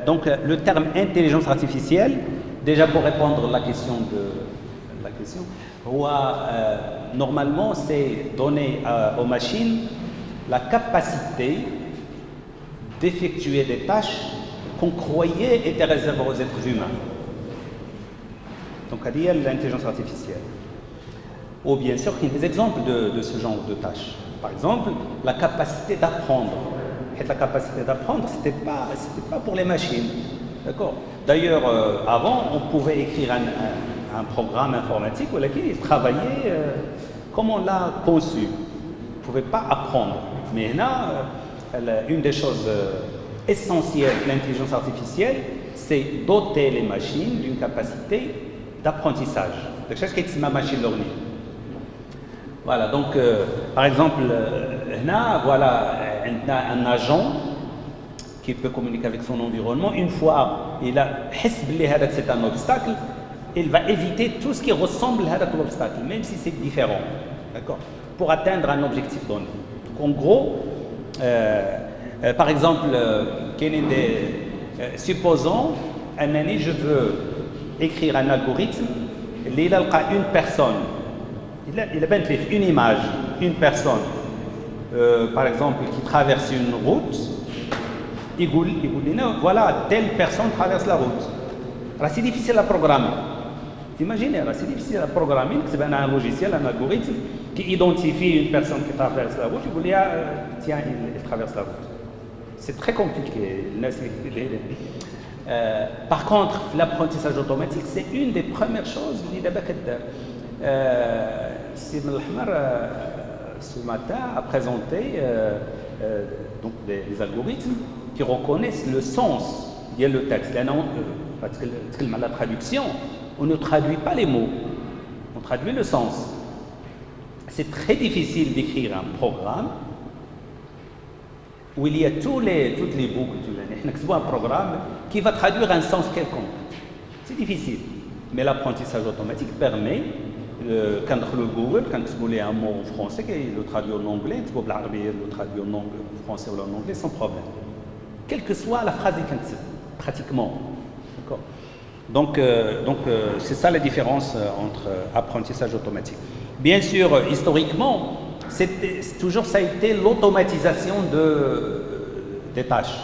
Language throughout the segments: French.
Donc le terme intelligence artificielle, déjà pour répondre à la question normalement c'est donner aux machines la capacité d'effectuer des tâches qu'on croyait étaient réservées aux êtres humains. Donc il y a l'intelligence artificielle. Ou bien sûr qu'il y a des exemples de ce genre de tâches. Par exemple, la capacité d'apprendre. La capacité d'apprendre, c'était pas pour les machines. D'accord. D'ailleurs, avant, on pouvait écrire un programme informatique où il travaillait comme on l'a conçu. On ne pouvait pas apprendre. Mais là, une des choses essentielles de l'intelligence artificielle, c'est doter les machines d'une capacité d'apprentissage. Donc, c'est ce qui est machine learning. Voilà, donc, par exemple, là, voilà, un agent qui peut communiquer avec son environnement. Une fois il a c'est un obstacle, il va éviter tout ce qui ressemble à l'obstacle, même si c'est différent, d'accord, pour atteindre un objectif donné. Donc, en gros, par exemple, supposons je veux écrire un algorithme, il a une personne, il a une image, une personne, par exemple, qui traverse une route, il dit, voilà, telle personne traverse la route. C'est difficile à programmer. Imaginez, c'est difficile à programmer, c'est un logiciel, un algorithme qui identifie une personne qui traverse la route, il dit, tiens, il traverse la route. C'est très compliqué. Par contre, l'apprentissage automatique, c'est une des premières choses qui ce matin a présenté donc des algorithmes qui reconnaissent le sens de le texte. Parce que la traduction, on ne traduit pas les mots, on traduit le sens. C'est très difficile d'écrire un programme où il y a toutes les boucles. On a un programme qui va traduire un sens quelconque. C'est difficile. Mais l'apprentissage automatique permet, quand le Google, quand vous voulez un mot en français, il le traduit en anglais, il le traduit en français ou en anglais sans problème. Quelle que soit la phrase, pratiquement. D'accord. Donc c'est ça la différence entre apprentissage automatique. Bien sûr, historiquement, toujours ça a été l'automatisation des tâches.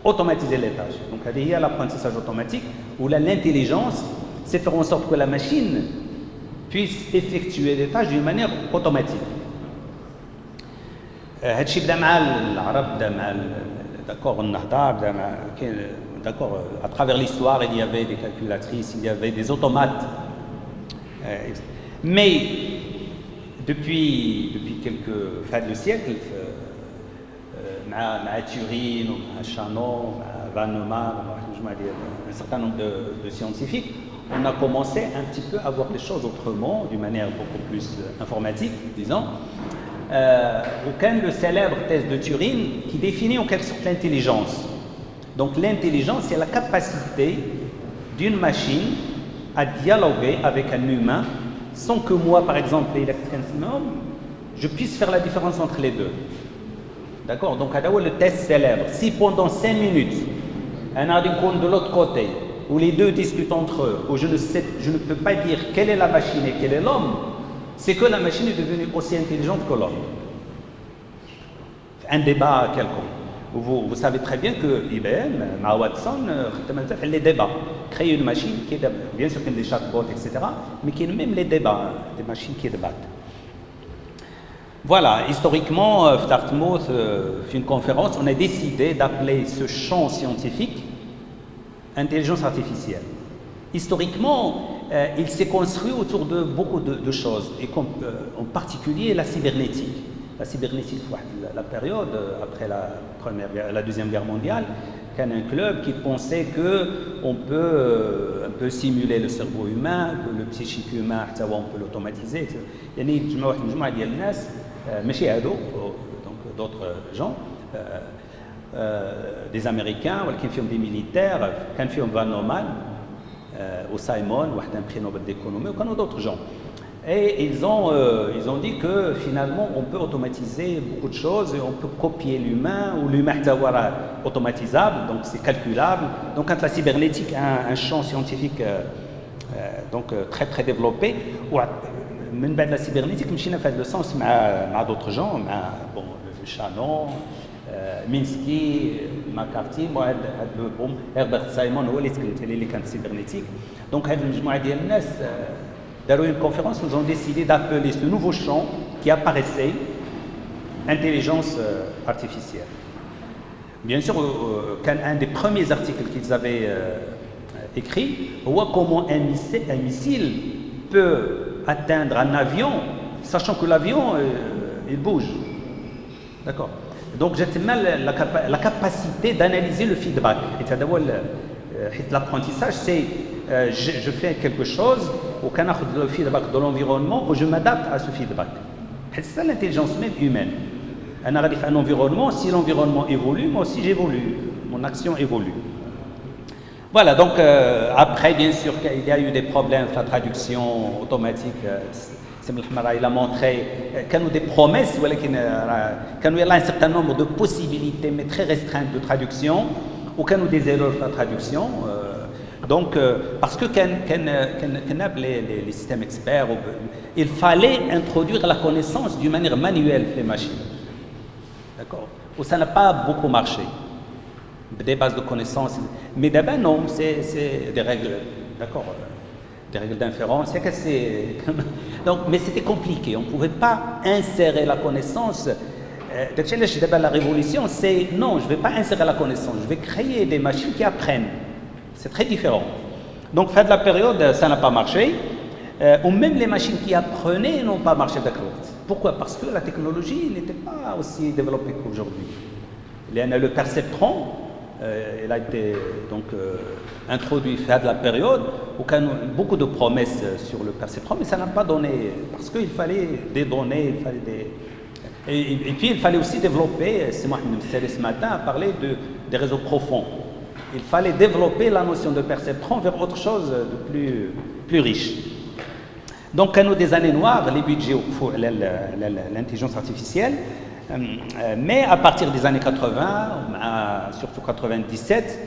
Automatiser les tâches. Donc il y a l'apprentissage automatique où l'intelligence, c'est faire en sorte que la machine puisse effectuer des tâches d'une manière automatique. D'accord, à travers l'histoire, il y avait des calculatrices, il y avait des automates. Mais depuis quelques fins de siècle, à Turing, à Shannon, à Van Neumann, un certain nombre de scientifiques, on a commencé un petit peu à voir les choses autrement, d'une manière beaucoup plus informatique, disons. Aucun le célèbre test de Turing qui définit en quelque sorte l'intelligence. Donc l'intelligence, c'est la capacité d'une machine à dialoguer avec un humain sans que moi, par exemple, je puisse faire la différence entre les deux. D'accord. Donc le test célèbre. Si pendant 5 minutes, un adincoun de l'autre côté, où les deux discutent entre eux, où je ne peux pas dire quelle est la machine et quel est l'homme, c'est que la machine est devenue aussi intelligente que l'homme. Un débat quelconque. Vous savez très bien que IBM, Watson, les débats. Créer une machine qui est, bien sûr qu'il y a des chatbots, etc., mais qui a même les débats, des machines qui débattent. Voilà, historiquement, Dartmouth, une conférence, on a décidé d'appeler ce champ scientifique intelligence artificielle. Historiquement, il s'est construit autour de beaucoup de choses, et en particulier la cybernétique. La cybernétique, la période après la Deuxième Guerre mondiale, il y a un club qui pensait qu'on peut un peu simuler le cerveau humain, que le psychique humain, on peut l'automatiser. Il y a donc d'autres gens, des Américains, qui font des militaires, qui font Van Neumann, ou Simon, ou un prix Nobel d'économie, ou d'autres gens. Et ils ont dit que finalement on peut automatiser beaucoup de choses, et on peut copier l'humain, ou l'humain est automatisable, donc c'est calculable. Donc quand la cybernétique a un champ scientifique très très développé, من بعد la cybernétique مشينا في هذا le sens مع d'autres gens, bon, Shannon, Minsky, McCarthy, Herbert Simon هو اللي كان cybernétique. Donc هذه المجموعة ديال الناس dans une conférence, nous avons décidé d'appeler ce nouveau champ qui apparaissait intelligence artificielle. Bien sûr, un des premiers articles qu'ils avaient écrit, comment un missile peut atteindre un avion, sachant que l'avion il bouge. D'accord. Donc j'ai la capacité d'analyser le feedback. Et l'apprentissage, c'est je fais quelque chose, ou quand je le feedback de l'environnement, ou je m'adapte à ce feedback. C'est ça l'intelligence même humaine. On arrive à un environnement, si l'environnement évolue, moi aussi j'évolue, mon action évolue. Voilà, donc après, bien sûr, il y a eu des problèmes, la traduction automatique. Il a montré qu'il y a des promesses, qu'il y a un certain nombre de possibilités, mais très restreintes de traduction, ou qu'il y a des erreurs de la traduction. Donc, parce que les systèmes experts, il fallait introduire la connaissance d'une manière manuelle les machines. D'accord. Ou ça n'a pas beaucoup marché. Des bases de connaissances. Mais d'abord, non, c'est des règles, d'accord, des règles d'inférence. Donc, mais c'était compliqué. On ne pouvait pas insérer la connaissance. La révolution, c'est non, je ne vais pas insérer la connaissance, je vais créer des machines qui apprennent. C'est très différent. Donc, fin de la période, ça n'a pas marché. Ou même les machines qui apprenaient n'ont pas marché d'accord. Pourquoi? Parce que la technologie n'était pas aussi développée qu'aujourd'hui. Le perceptron, il a été donc introduit fin de la période où il y a beaucoup de promesses sur le perceptron, mais ça n'a pas donné, parce qu'il fallait des données, il fallait des... Et puis il fallait aussi développer, c'est moi qui me suis ce matin à parler des réseaux profonds. Il fallait développer la notion de perceptron vers autre chose de plus riche. Donc, à nous des années noires, les budgets pour l'intelligence artificielle, mais à partir des années 80, surtout 97,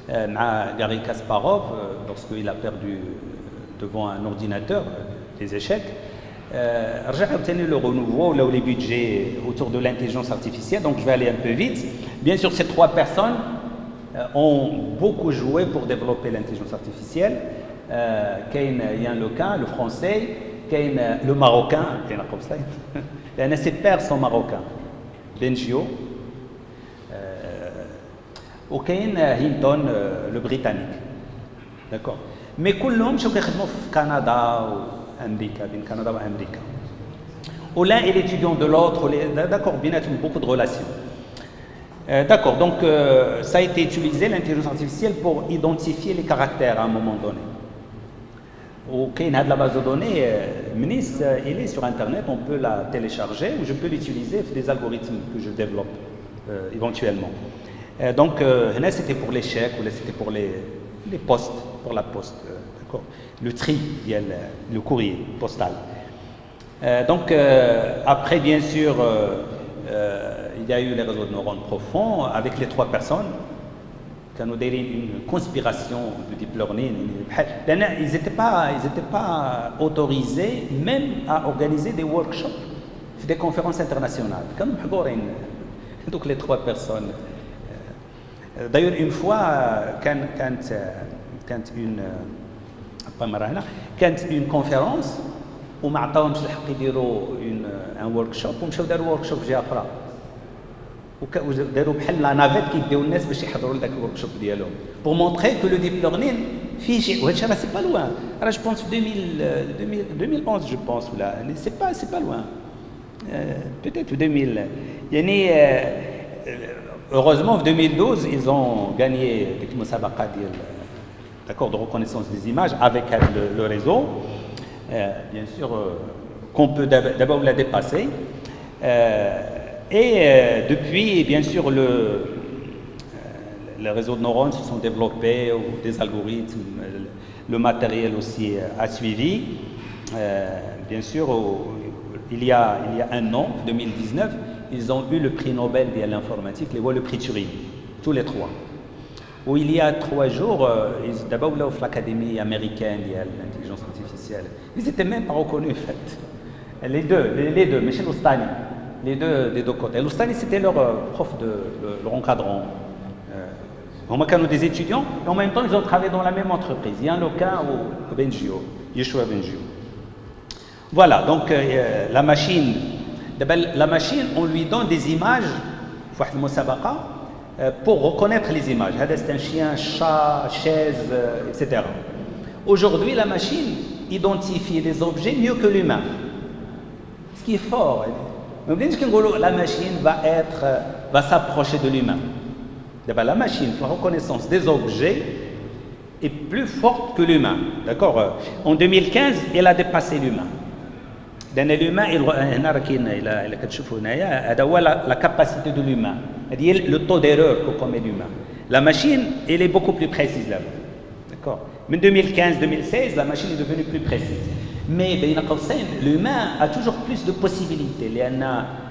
Garry Kasparov, lorsqu'il a perdu devant un ordinateur des échecs, j'ai obtenu le renouveau, là où les budgets autour de l'intelligence artificielle, donc je vais aller un peu vite. Bien sûr, ces trois personnes ont beaucoup joué pour développer l'intelligence artificielle. Yann Lequin, le français, le marocain, ses pères sont marocains, Bengio, et Hinton, le britannique. D'accord. Mais كلهم شو كيخدموا في كندا وامريكا بين كندا وامريكا. L'un est l'étudiant de l'autre, d'accord, bien sûr, beaucoup de relations. D'accord, donc ça a été utilisé, l'intelligence artificielle, pour identifier les caractères à un moment donné. La base de données, MNIS, il est sur Internet, on peut la télécharger ou je peux l'utiliser des algorithmes que je développe éventuellement. Donc, c'était pour les chèques ou c'était pour les postes, pour la poste, d'accord, le tri, le courrier postal. Donc, après, bien sûr, il y a eu les réseaux de neurones profonds avec les trois personnes. Nous avons une conspiration de deep learning. Ils n'étaient pas autorisés même à organiser des workshops, des conférences internationales. Donc les trois personnes. D'ailleurs, une fois, quand une conférence, où معطاهمش الحق يديروا un workshop ومشاو داروا workshop جهه اخرى. وداروا بحال لا نافيت كيديو الناس باش يحضروا لذاك الوركشوب ديالهم pour montrer que le deep learning فيه شيء وهذا الشيء راه سي با لوان راه جو بونس في 2011 جو بونس ولا سي با لوان peut-être 2000 يعني heureusement en 2012 ils ont gagné ديك المسابقه ديال d'accord de reconnaissance des images avec le réseau bien sûr qu'on peut d'abord la dépasser et depuis, bien sûr, les réseaux de neurones se sont développés, ou des algorithmes, le matériel aussi a suivi. bien sûr, il y a un an, 2019, ils ont eu le prix Nobel de l'informatique, le prix Turing, tous les trois. Où il y a 3 jours, d'abord l'Académie américaine de l'intelligence artificielle, ils n'étaient même pas reconnus en fait. Les deux, Michel Oustani, les deux des deux côtés. L'Oustani c'était leur prof, leur encadrant. Ils étaient des étudiants et en même temps ils ont travaillé dans la même entreprise. Il y a un cas au Benjio, Yeshua Benjio. Voilà, donc la machine, on lui donne des images, pour reconnaître les images. C'est un chien, chat, chaise, etc. Aujourd'hui, la machine identifie des objets mieux que l'humain. Ce qui est fort. La machine va s'approcher de l'humain. La machine, la reconnaissance des objets est plus forte que l'humain. D'accord. En 2015, elle a dépassé l'humain. L'humain, la capacité de l'humain, le taux d'erreur que commet l'humain. La machine, elle est beaucoup plus précise là. D'accord. Mais 2015-2016, la machine est devenue plus précise. Mais l'humain a toujours plus de possibilités.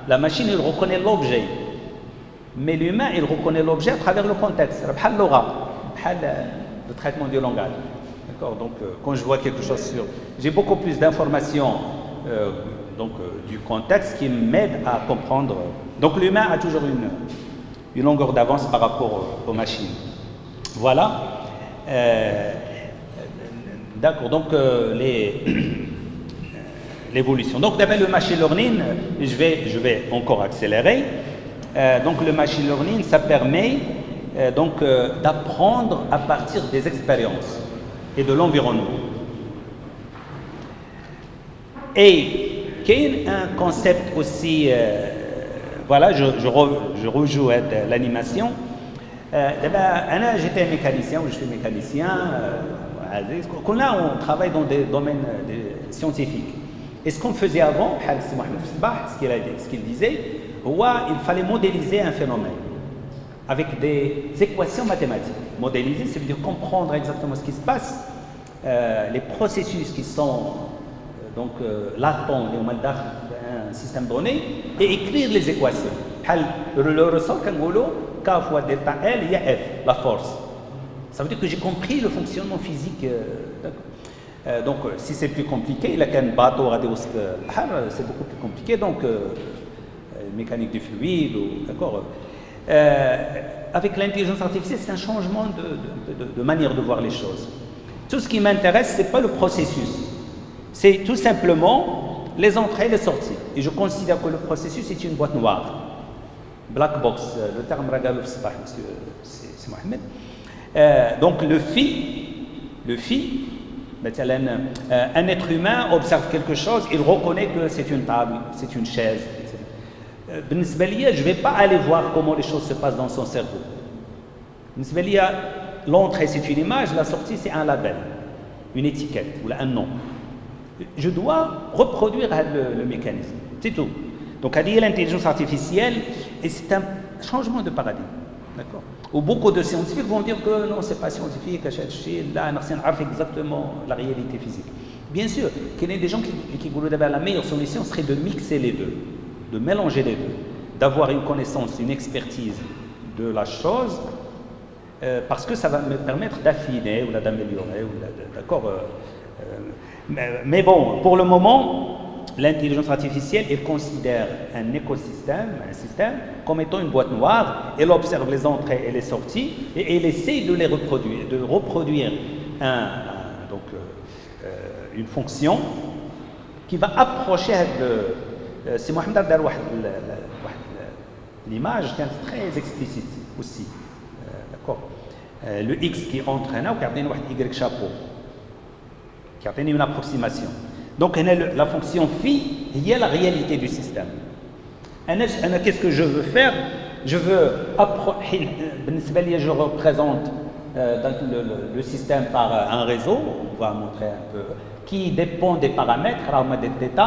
La machine, elle reconnaît l'objet. Mais l'humain, il reconnaît l'objet à travers le contexte. Le traitement du langage. D'accord. Donc, quand je vois quelque chose sur... J'ai beaucoup plus d'informations du contexte qui m'aide à comprendre. Donc l'humain a toujours une longueur d'avance par rapport aux machines. Voilà. D'accord, donc l'évolution. Donc d'abord le machine learning, je vais encore accélérer. Donc le machine learning, ça permet d'apprendre à partir des expériences et de l'environnement. Et qu'il y a un concept aussi, voilà, je rejoue l'animation. J'étais mécanicien, ou je suis mécanicien. Là, on travaille dans des domaines scientifiques. Et ce qu'on faisait avant, ce qu'il disait, il fallait modéliser un phénomène avec des équations mathématiques. Modéliser, ça veut dire comprendre exactement ce qui se passe, les processus qui sont latents, un système donné, et écrire les équations. Le ressort, K fois delta L, il y a F, la force. Ça veut dire que j'ai compris le fonctionnement physique. Donc, si c'est plus compliqué, il y a qu'un bateau, c'est beaucoup plus compliqué. Donc, mécanique du fluide, d'accord. Avec l'intelligence artificielle, c'est un changement de manière de voir les choses. Tout ce qui m'intéresse, ce n'est pas le processus. C'est tout simplement les entrées et les sorties. Et je considère que le processus est une boîte noire. Black box, le terme Ragalov Sabah, monsieur c'est Mohamed. Donc le fi, un être humain observe quelque chose, il reconnaît que c'est une table, c'est une chaise. Je ne vais pas aller voir comment les choses se passent dans son cerveau. L'entrée c'est une image, la sortie c'est un label, une étiquette ou un nom. Je dois reproduire le mécanisme, c'est tout. Donc, l'intelligence artificielle, et c'est un changement de paradigme. D'accord. Ou beaucoup de scientifiques vont dire que non, c'est pas scientifique, là, on sait exactement la réalité physique. Bien sûr, qu'il y a des gens qui disent que la meilleure solution serait de mixer les deux, de mélanger les deux, d'avoir une connaissance, une expertise de la chose, parce que ça va me permettre d'affiner ou d'améliorer, d'accord. Mais bon, pour le moment, l'intelligence artificielle, elle considère un écosystème, un système, comme étant une boîte noire. Elle observe les entrées et les sorties et elle essaie de les reproduire, de reproduire une fonction qui va approcher c'est Mohamed Abdel l'image qui est très explicite aussi. D'accord. Le X qui entre là, qui a un Y chapeau, qui a une approximation. Donc, la fonction phi, il y a la réalité du système. Qu'est-ce que je veux faire? Je représente le système par un réseau, on va montrer un peu, qui dépend des paramètres, θ,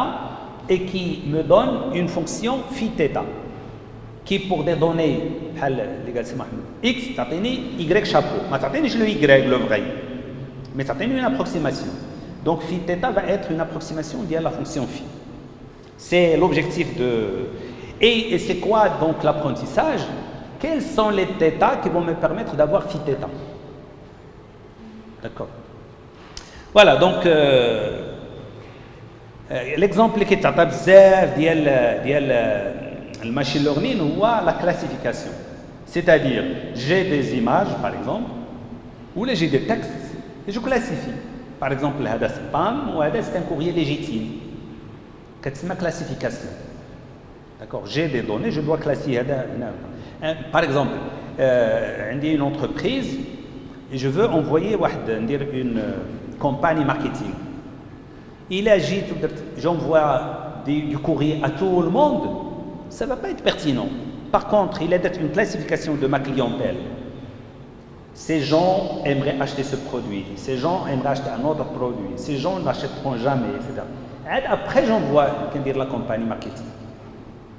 et qui me donne une fonction phi θ, qui pour des données, X, Y chapeau. Je le Y, le vrai, mais ça une approximation. Donc phi θ va être une approximation de la fonction phi. C'est l'objectif de... Et c'est quoi donc l'apprentissage? Quels sont les θ qui vont me permettre d'avoir phi θ? D'accord. Voilà, donc l'exemple qui est بزاف ديال machine learning ou la classification. C'est-à-dire, j'ai des images, par exemple, ou j'ai des textes, et je classifie. Par exemple, هذا spam ou هذا c'est un courrier légitime. C'est ma classification. D'accord. J'ai des données, je dois classifier. Par exemple, j'ai une entreprise et je veux envoyer une campagne marketing. Il agit, j'envoie du courrier à tout le monde, ça ne va pas être pertinent. Par contre, il est une classification de ma clientèle. Ces gens aimeraient acheter ce produit, ces gens aimeraient acheter un autre produit, ces gens n'achèteront jamais, etc. Après, j'envoie la campagne marketing.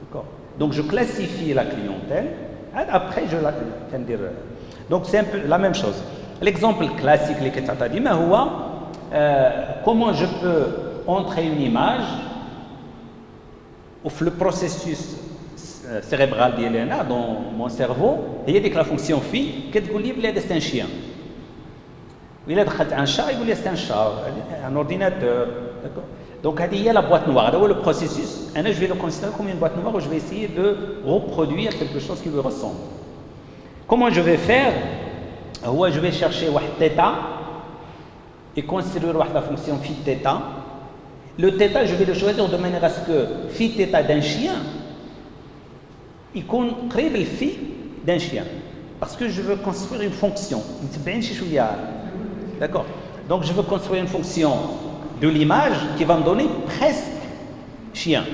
D'accord. Donc, je classifie la clientèle. Après, je la... Donc, c'est un peu la même chose. L'exemple classique, comment je peux entrer une image au le processus cérébral dans mon cerveau, il y a la fonction phi qui dit que c'est un chien. Il a un chat, il dit que c'est un chat, un ordinateur. Donc, il y a la boîte noire. Le processus, je vais le considérer comme une boîte noire où je vais essayer de reproduire quelque chose qui lui ressemble. Comment je vais faire? Je vais chercher θ et construire la fonction phi θ. Le θ, je vais le choisir de manière à ce que phi θ d'un chien, il crée le phi d'un chien. Parce que je veux construire une fonction. D'accord. Donc, je veux construire une fonction de l'image qui va me donner presque chien.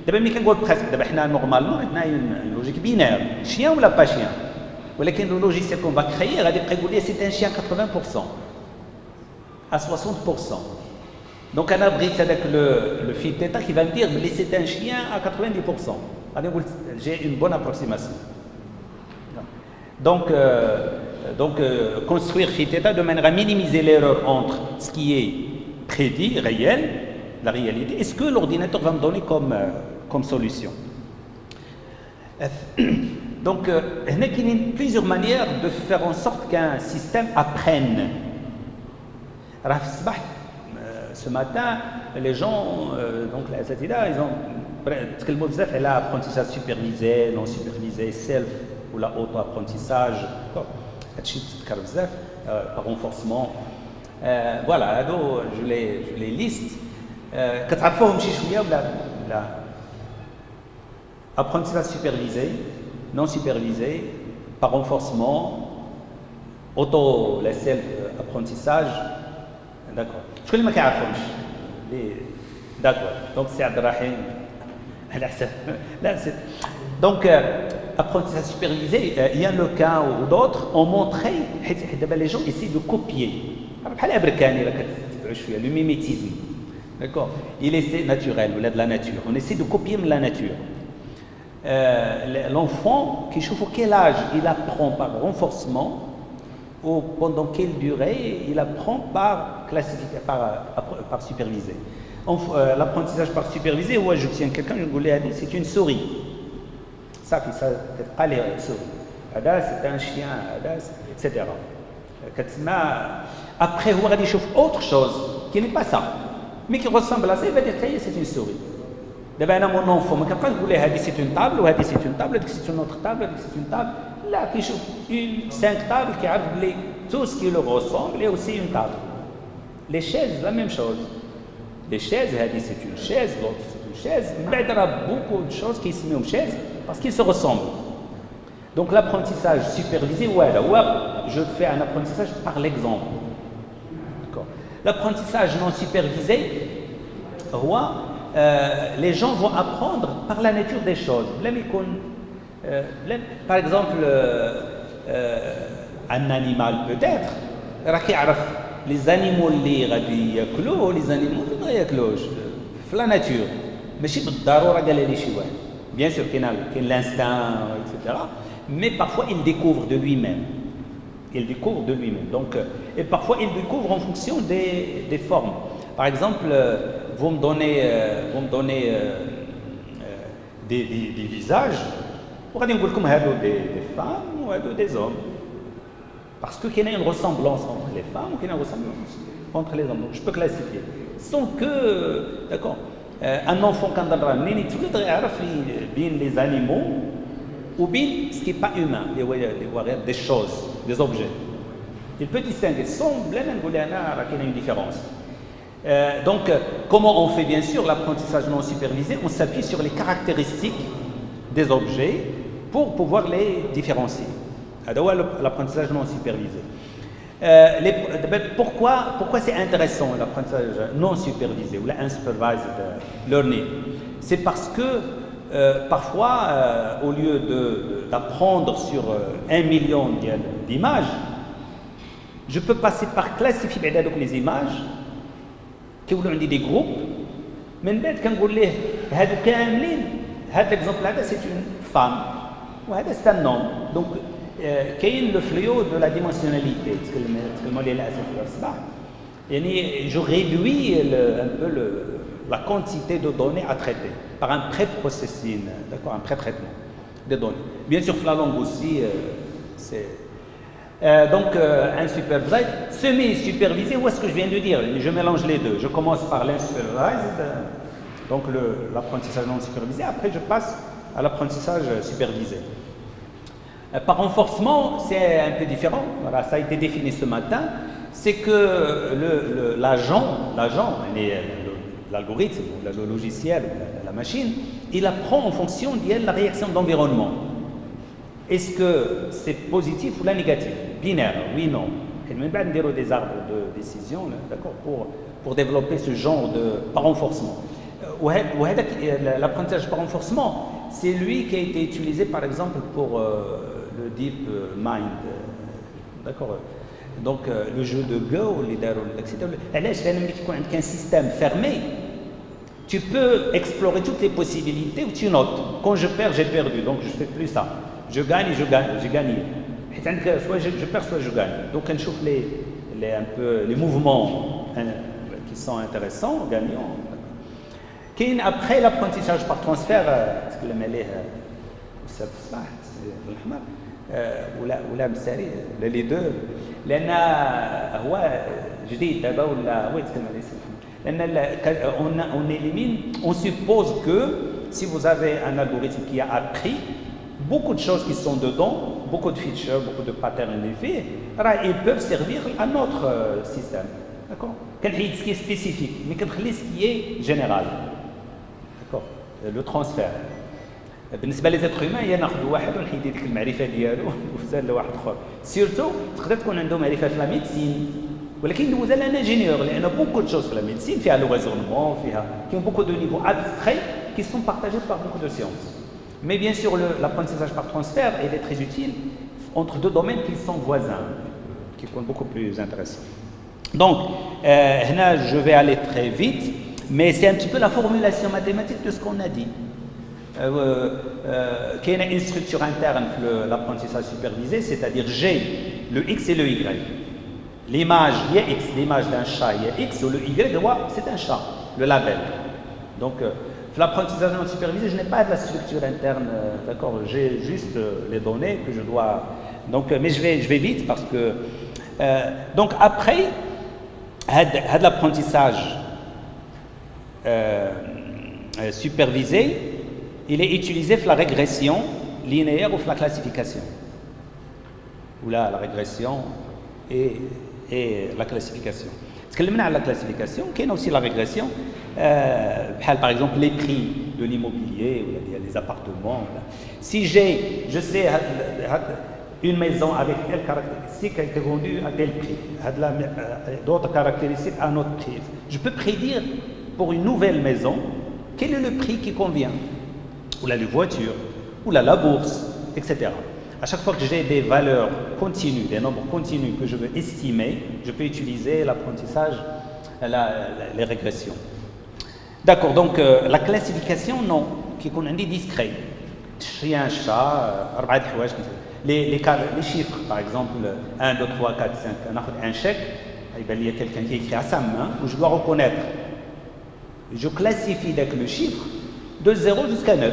D'abord, presque. Normalement, on a une logique binaire. Chien ou pas chien. Mais le logiciel qu'on va créer, c'est un chien à 80%, à 60%. Donc, on a avec le phi θ qui va me dire que c'est un chien à 90%. J'ai une bonne approximation. Donc, construire phi θ de manière à minimiser l'erreur entre ce qui est prédit, réel, la réalité, et ce que l'ordinateur va me donner comme solution. Donc, il y a plusieurs manières de faire en sorte qu'un système apprenne. Ce matin, les gens, donc la SATIDA, ils ont l'apprentissage supervisé, non supervisé, self ou la auto-apprentissage, par renforcement. Voilà, je les liste. Apprentissage supervisé, non supervisé, par renforcement, la self-apprentissage. D'accord. Je connais ma carafouche. D'accord. Donc c'est Abdrahim. Donc, apprentissage supervisé, il y a le cas où d'autres ont montré, les gens essaient de copier. Le mimétisme. D'accord. Il est naturel, ou de la nature. On essaie de copier la nature. L'enfant, qui chauffe quel âge il apprend par renforcement, ou pendant quelle durée il apprend par classification, par supervisé. L'apprentissage par supervisé, je tiens quelqu'un, je vous l'ai dit, c'est une souris. Ça, c'est pas les souris. C'est un chien, etc. Après, il chauffe autre chose qui n'est pas ça, mais qui ressemble à ça, il va dire c'est une souris. D'abord, mon enfant, je ne peux pas dire c'est une table, ou c'est une table, c'est une autre table, c'est une table. Là, il chauffe 5 tables qui ont tout ce qui leur ressemble et aussi une table. Les chaises, la même chose. Les chaises, c'est une chaise, l'autre c'est une chaise. Mais il y a beaucoup de choses qui se mettent en chaise parce qu'ils se ressemblent. Donc l'apprentissage supervisé, je fais un apprentissage par l'exemple. L'apprentissage non supervisé, les gens vont apprendre par la nature des choses. Par exemple, un animal peut-être, les animaux qui ياكلوه les animaux qui ما ياكلوش في la nature ماشي بالضروره قال لي شي واحد. Bien sûr qu'il y a l'instinct, etc. Mais parfois il découvre de lui-même. Il découvre de lui-même. Donc, et parfois il découvre en fonction des formes. Par exemple, vous me donnez des visages, vous allez me dire des femmes ou des hommes. Parce qu'il y a une ressemblance entre les femmes ou qu'il y a une ressemblance entre les hommes. Donc je peux classifier. Sans que, d'accord, un enfant quand il est bien les animaux ou bien ce qui n'est pas humain, des choses, des objets. Il peut distinguer sans blême, il y a une différence. Donc, comment on fait bien sûr l'apprentissage non supervisé? On s'appuie sur les caractéristiques des objets pour pouvoir les différencier. C'est l'apprentissage non supervisé. Pourquoi c'est intéressant l'apprentissage non supervisé ou l'unsupervised learning? C'est parce que parfois, au lieu d'apprendre sur 1 million d'images, je peux passer par classifier les images qui ont des groupes. Mais quand l'exemple là, c'est une femme ou c'est un homme. Donc, il y a le fléau de la dimensionnalité. Je réduis un peu la quantité de données à traiter par un pré-processing, d'accord, un pré-traitement des données. Bien sûr, la langue aussi, c'est. Donc, unsupervised, semi-supervisé, où est-ce que je viens de dire? Je mélange les deux. Je commence par l'insupervised, donc l'apprentissage non supervisé, après je passe à l'apprentissage supervisé. Par renforcement, c'est un peu différent. Voilà, ça a été défini ce matin. C'est que l'agent, l'algorithme, le logiciel, la machine, il apprend en fonction de la réaction d'environnement. Est-ce que c'est positif ou négatif? Binaire, oui, non. Et même pas dire des arbres de décision, d'accord, pour développer ce genre par renforcement. L'apprentissage par renforcement, c'est lui qui a été utilisé par exemple pour le deep mind, d'accord. Donc le jeu de Go, un système fermé, tu peux explorer toutes les possibilités où tu notes. Quand je perds, j'ai perdu, donc je ne fais plus ça. Je gagne, j'ai gagné. Soit je perds, soit je gagne. Donc on chauffe les mouvements qui sont intéressants, gagnants. Après l'apprentissage par transfert, ولا مساري لي دو لان هو جديد دابا ولا هو يتكلم عليه لان on suppose que si vous avez un algorithme qui a appris beaucoup de choses qui sont dedans, beaucoup de features, beaucoup de patterns d'effets, ils peuvent servir à notre système. D'accord? كنحيد ce qui est spécifique, mais كنخلي ce qui est général. D'accord? Le transfert. بالنسبه لي زيتر هيومان هي ناخذ واحد ونحيد ديك المعرفه ديالو ونزاد لواحد اخر سيرتو تقدر تكون عنده معرفه في لا ميديسين ولكن ندوزها لانجينيور لان بوكو دو شوز في لا ميديسين فيها لو ريزونمون فيها كاين بوكو دو نيفو ابستري qui sont partagés par beaucoup de sciences. Mais bien sûr l'apprentissage par transfert il est très utile entre deux domaines qui sont voisins qui sont beaucoup plus intéressants. Donc هنا je vais aller très vite mais c'est un petit peu la formulation mathématique de ce qu'on a dit. Qu'il y a une structure interne pour l'apprentissage supervisé, c'est-à-dire j'ai le X et le Y. L'image, il y a X, l'image d'un chat, il y a X, ou le Y, c'est un chat, le label. Donc, pour l'apprentissage non supervisé, je n'ai pas de la structure interne, d'accord, j'ai juste les données que je dois. Donc, mais je vais vite parce que. Donc, après, de l'apprentissage supervisé, il est utilisé pour la régression linéaire ou pour la classification. Ou là, la régression et la classification. Parce que la classification, il y a aussi la régression, par exemple les prix de l'immobilier, ou les appartements. Si je sais une maison avec telle caractéristique a été vendue à tel prix, d'autres caractéristiques à un autre prix, je peux prédire pour une nouvelle maison quel est le prix qui convient. Ou la voiture, ou la bourse, etc. À chaque fois que j'ai des valeurs continues, des nombres continus que je veux estimer, je peux utiliser l'apprentissage, les régressions. D'accord, donc la classification, non, qui est discret. Chien, chat, les chiffres, par exemple, 1, 2, 3, 4, 5, on a un chèque, Il y a quelqu'un qui écrit à sa main, où je dois reconnaître. Je classifie avec le chiffre de 0 jusqu'à 9.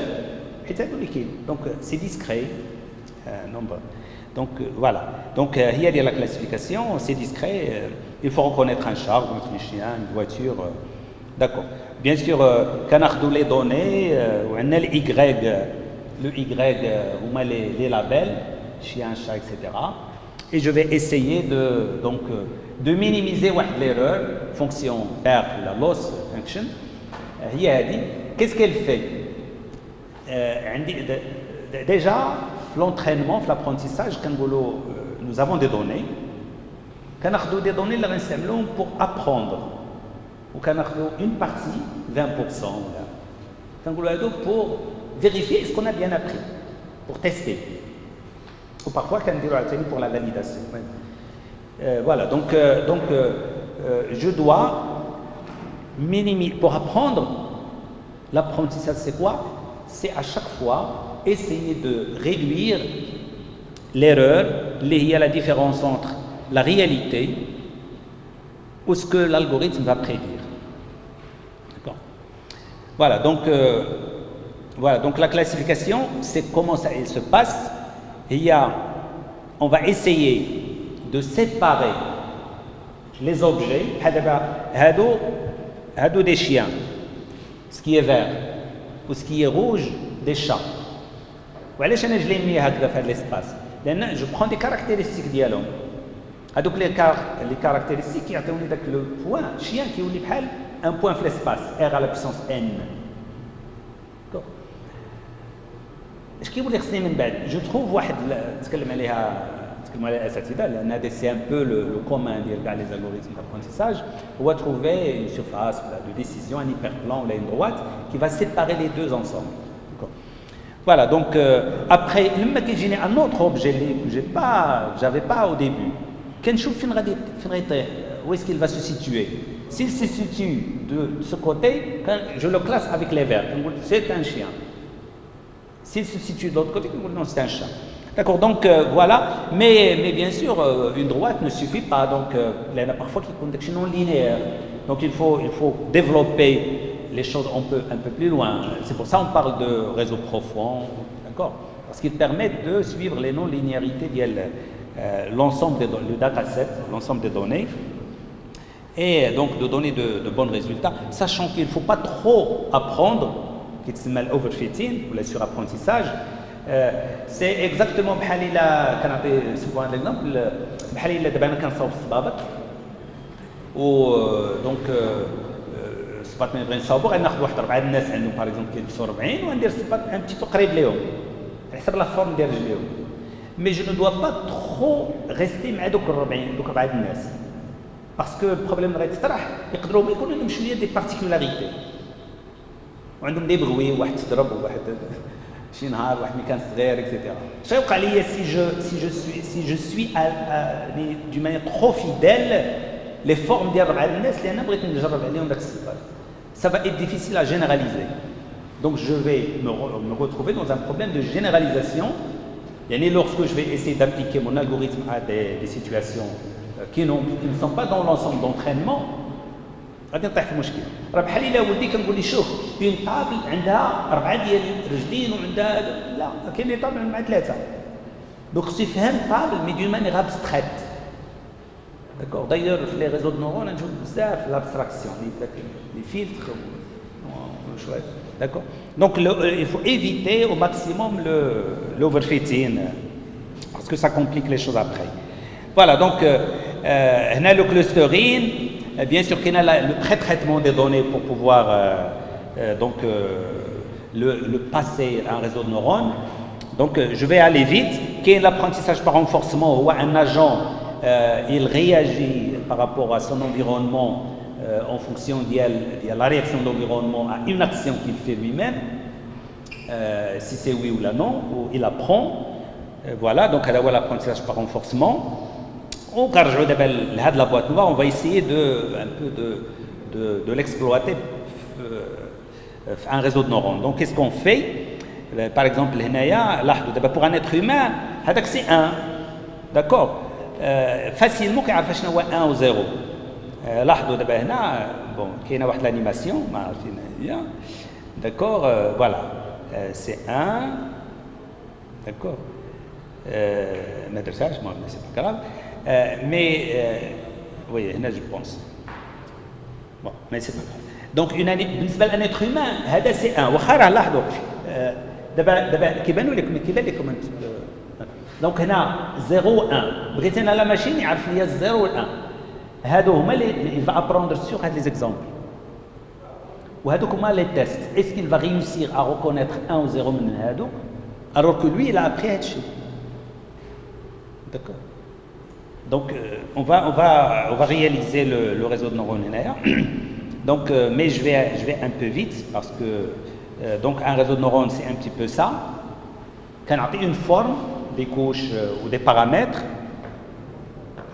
Donc c'est discret. Nombre. Donc voilà. Donc il y a la classification, c'est discret. Il faut reconnaître un chat, un chien, une voiture. D'accord. Bien sûr, quand on a les données, on a le Y, on a les labels, chien, chat, etc. Et je vais essayer de minimiser l'erreur, fonction R, la loss function. Qu'est-ce qu'elle fait? Déjà, l'entraînement, l'apprentissage, nous avons des données. Quand on a des données, pour apprendre. Ou quand on a une partie, 20%. Pour vérifier ce qu'on a bien appris, pour tester. Ou parfois, quand on pour la validation. Voilà, donc je dois minimiser. Pour apprendre, l'apprentissage, c'est quoi? C'est à chaque fois essayer de réduire l'erreur, il y a la différence entre la réalité ou ce que l'algorithme va prédire. D'accord. Voilà, donc la classification, c'est comment ça se passe. On va essayer de séparer les objets, des chiens, ce qui est vert ou ce qui est rouge, des chats. وعلاش انا je l'ai mis هكذا في هذا l'espace لان je prends des caractéristiques ديالهم هذوك les caractéristiques يعطيوني داك لو بوين chien كيولي بحال un point في l'espace r à la puissance n. اش كيولي خصني من بعد جو تروف واحد تكلموا عليها الاساتذه لان هذا سي ان بو لو كومان ديال كاع لي زالغوريثم d'apprentissage هو trouver une surface de décision un hyperplan ou une droite qui va séparer les deux ensemble. Voilà, donc après, un autre objet que je n'avais pas au début. Où est-ce qu'il va se situer? S'il se situe de ce côté, je le classe avec les verts. C'est un chien. S'il se situe de l'autre côté, non, c'est un chat. D'accord, donc voilà. Mais bien sûr, une droite ne suffit pas. Donc, il y en a parfois qui sont non linéaires. Donc, il faut développer les choses un peu plus loin. C'est pour ça qu'on parle de réseau profond, d'accord? Parce qu'ils permettent de suivre les non-linéarités de l'ensemble des dataset, l'ensemble des données, et donc de donner de bons résultats, sachant qu'il ne faut pas trop apprendre, qui s'appelle l'overfitting ou le surapprentissage. C'est exactement quand on a souvent l'exemple, donc الصباط اللي بغينا نصاوبو غناخذ واحد 4 الناس عندهم باغ اكزومبل كيلبسوا 40 وغندير الصباط ان بتيتو قريب ليهم على حسب لا فورم ديال رجليهم مي جو نو دوا با ترو ريستي مع دوك 40 الناس باسكو البروبليم اللي غيتطرح يقدروا يكونوا عندهم شويه دي بارتيكولاريتي وعندهم دي بغوي واحد تضرب وواحد شي نهار واحد ملي كان صغير اكسيتيرا شنو يوقع ليا سي جو سوي دو مانيير ترو فيديل les formes ديال 4 الناس لان بغيت نجرب عليهم داك الصفات. Ça va être difficile à généraliser. Donc je vais me retrouver dans un problème de généralisation. Et lorsque je vais essayer d'appliquer mon algorithme à des situations qui ne sont pas dans l'ensemble d'entraînement, غادي نطيح في مشكل. راه بحال الا ولدي كنقول لي شوف بين طابل عندها 4 ديال الرجلين وعندها لا كاين لي طابل مع 3. Donc خصو يفهم طابل مي دون مانيير abstraite. D'accord. D'ailleurs, les réseaux de neurones, on joue l'abstraction, les filtres, chouette. D'accord. Donc, il faut éviter au maximum l'overfitting, parce que ça complique les choses après. Voilà. Donc, on a le clustering, bien sûr qu'il y a le pré-traitement des données pour pouvoir le passer à un réseau de neurones. Donc, je vais aller vite. Qu'il y ait l'apprentissage par renforcement ou un agent. Il réagit par rapport à son environnement en fonction de la réaction de l'environnement à une action qu'il fait lui-même, si c'est oui ou là non, ou il apprend. Voilà, donc elle a l'apprentissage par renforcement. On garde la boîte noire, on va essayer de l'exploiter un réseau de neurones. Donc qu'est-ce qu'on fait? Par exemple, pour un être humain, c'est 1. D'accord? Facilement, on sait 1 ou 0. لاحظوا دابا هنا بون كاينه واحد l'animation ما عارفين هي d'accord voilà c'est 1 d'accord ما درتهاش المهم سي با grave mais oui هنا je pense bon mais c'est pas grave donc بالنسبه لان être humain هذا سي 1 واخا راه لاحظوا دابا كيبان لكم دونك هنا 0 1 بغيت انا لا ماشين يعرف لي 0 و 1 هادو هما اللي il va apprendre sur هاد les exemples وهادوك هما les tests est-ce qu'il va réussir à reconnaître 1 ou 0 من هادوك alors que lui il a appris هادشي d'accord donc on va réaliser le réseau de neurones هنايا donc mais je vais un peu vite parce que donc un réseau de neurones c'est un petit peu ça كنعطي une forme des couches ou des paramètres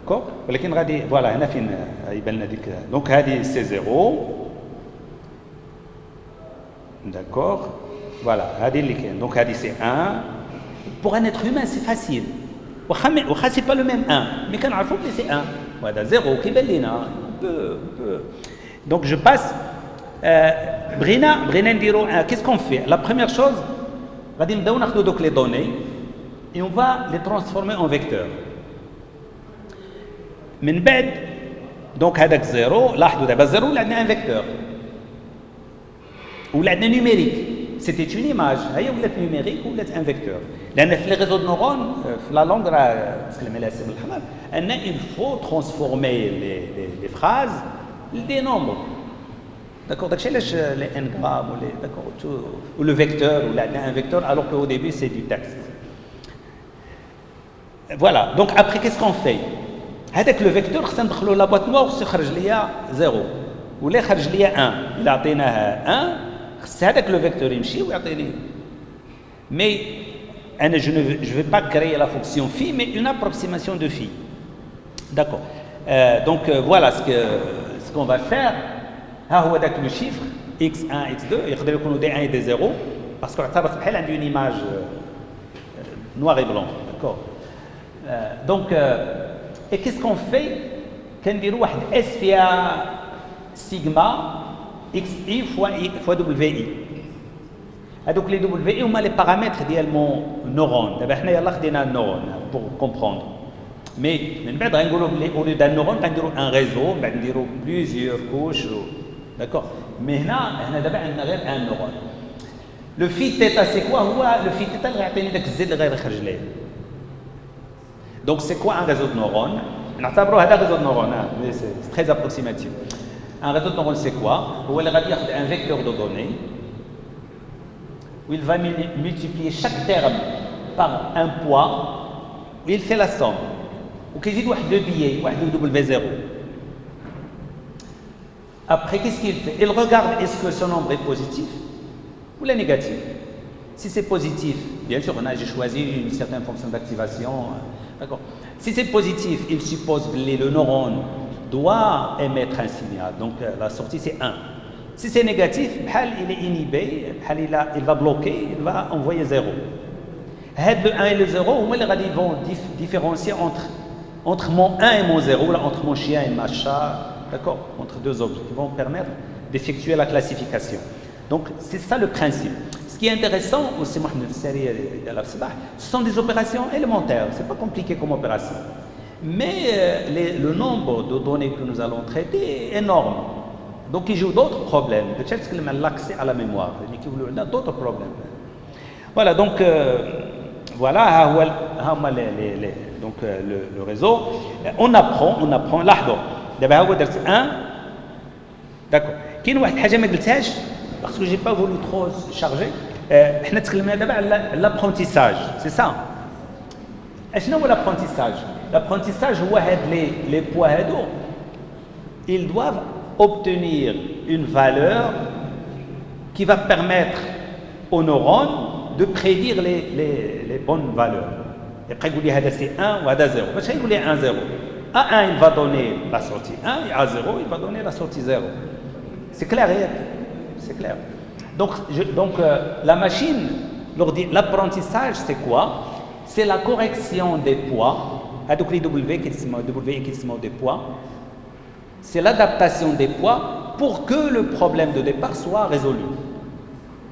d'accord ولكن غادي فوالا هنا فين يبان لنا ديك دونك هذه سي 0 d'accord voilà هذه اللي كاين دونك هذه سي 1 pour un être humain c'est facile واخا سي با لو ميم 1 مي كنعرفوا بلي سي 1 وهذا 0 كيبان لينا دونك جو باس بغينا نديرو qu'est-ce qu'on fait la première chose غادي نبداو ناخذوا دوك لي دوني et on va les transformer en vecteurs من بعد دونك هذاك 0 لاحظوا دابا 0 ولا عندنا ان فيكتور ولا عندنا نيميريك سيتي اون ايماج هي ولات نيميريك ولات ان فيكتور لان في لي ريزو دو نورون في لا لونغ راه تكلم عليها السي بالحمار ان il faut transformer les phrases لدي نومبر d'accord داكشي علاش لي انغرام ولا d'accord ou le vecteur ولا عندنا ان فيكتور alors que au début c'est du texte voilà donc après qu'est-ce qu'on fait هذاك لو فيكتور خصنا ندخلو لا بواط نوار خصو يخرج ليا 0 ولا يخرج ليا 1 الا عطيناها 1 خص هذاك لو فيكتور يمشي ويعطيني مي انا je vais pas créer la fonction phi mais une approximation de phi d'accord donc voilà ce qu'on va faire ها هو داك لو chiffre x1 x2 يقدر يكونوا دي 1 et دي 0 باسكو اعتبرت بحال عندي une image noir et blanc d'accord donc et qu'est-ce qu'on fait كنديروا واحد اس فيها سيغما اكس اي فوا دبليو اي هذوك لي دبليو اي هما لي بارامتر ديال مون نورون دابا حنا يلاه خدينا النورون بور كومبروندر مي من بعد غنقولوا بلي او لو دان نورون غنديروا ان ريزو من بعد نديروا بليزيور كوش داكور مي هنا دابا عندنا غير ان نورون لو في تيتا سي كوا هو لو في تيتا اللي غيعطيني داك الزيت اللي غيخرج ليه donc c'est quoi un réseau de neurones نعتبروا هذا réseau de neurones mais c'est très approximatif un réseau de neurones c'est quoi هو اللي غادي ياخذ un vecteur de données où il va multiplier chaque terme par un poids où il fait la somme وكيزيد واحد لو بيي واحد W0 après qu'est-ce qu'il fait il regarde est-ce que ce nombre est positif ou la négatif si c'est positif bien sûr j'ai choisi une certaine fonction d'activation d'accord si c'est positif il suppose que le neurone doit émettre un signal donc la sortie c'est 1 si c'est négatif il est inhibé il va bloquer il va envoyer 0 le 1 et le 0 هما اللي غادي vont différencier entre mon 1 et mon 0 ou entre mon chien et ma chat d'accord entre deux objets qui vont permettre d'effectuer la classification donc c'est ça le principe ce qui est intéressant aussi Mohamed Sari ce sont des opérations élémentaires c'est pas compliqué comme opération mais le nombre de données que nous allons traiter est énorme donc il joue d'autres problèmes peut-être que l'accès à la mémoire il y a d'autres problèmes voilà donc voilà donc le réseau on apprend لاحظوا دابا هو درت 1 d'accord كاين واحد الحاجه ما قلتهاش parce que j'ai pas voulu trop charger حنا تكلمنا دابا على l'apprentissage c'est ça اشنو هو l'apprentissage هو هاد les poids هادو ils doivent obtenir une valeur qui va permettre aux neurones de prédire les bonnes valeurs يبقى يقول لي هذا سي 1 وهذا 0 باش يقول لي 1 0 à 1 il va donner la sortie 1 et à 0 il va donner la sortie 0 c'est clair c'est clair donc la machine l'apprentissage c'est quoi c'est la correction des poids هذوك لي W كيتسموا des poids C'est l'adaptation des poids pour que le problème de départ soit résolu.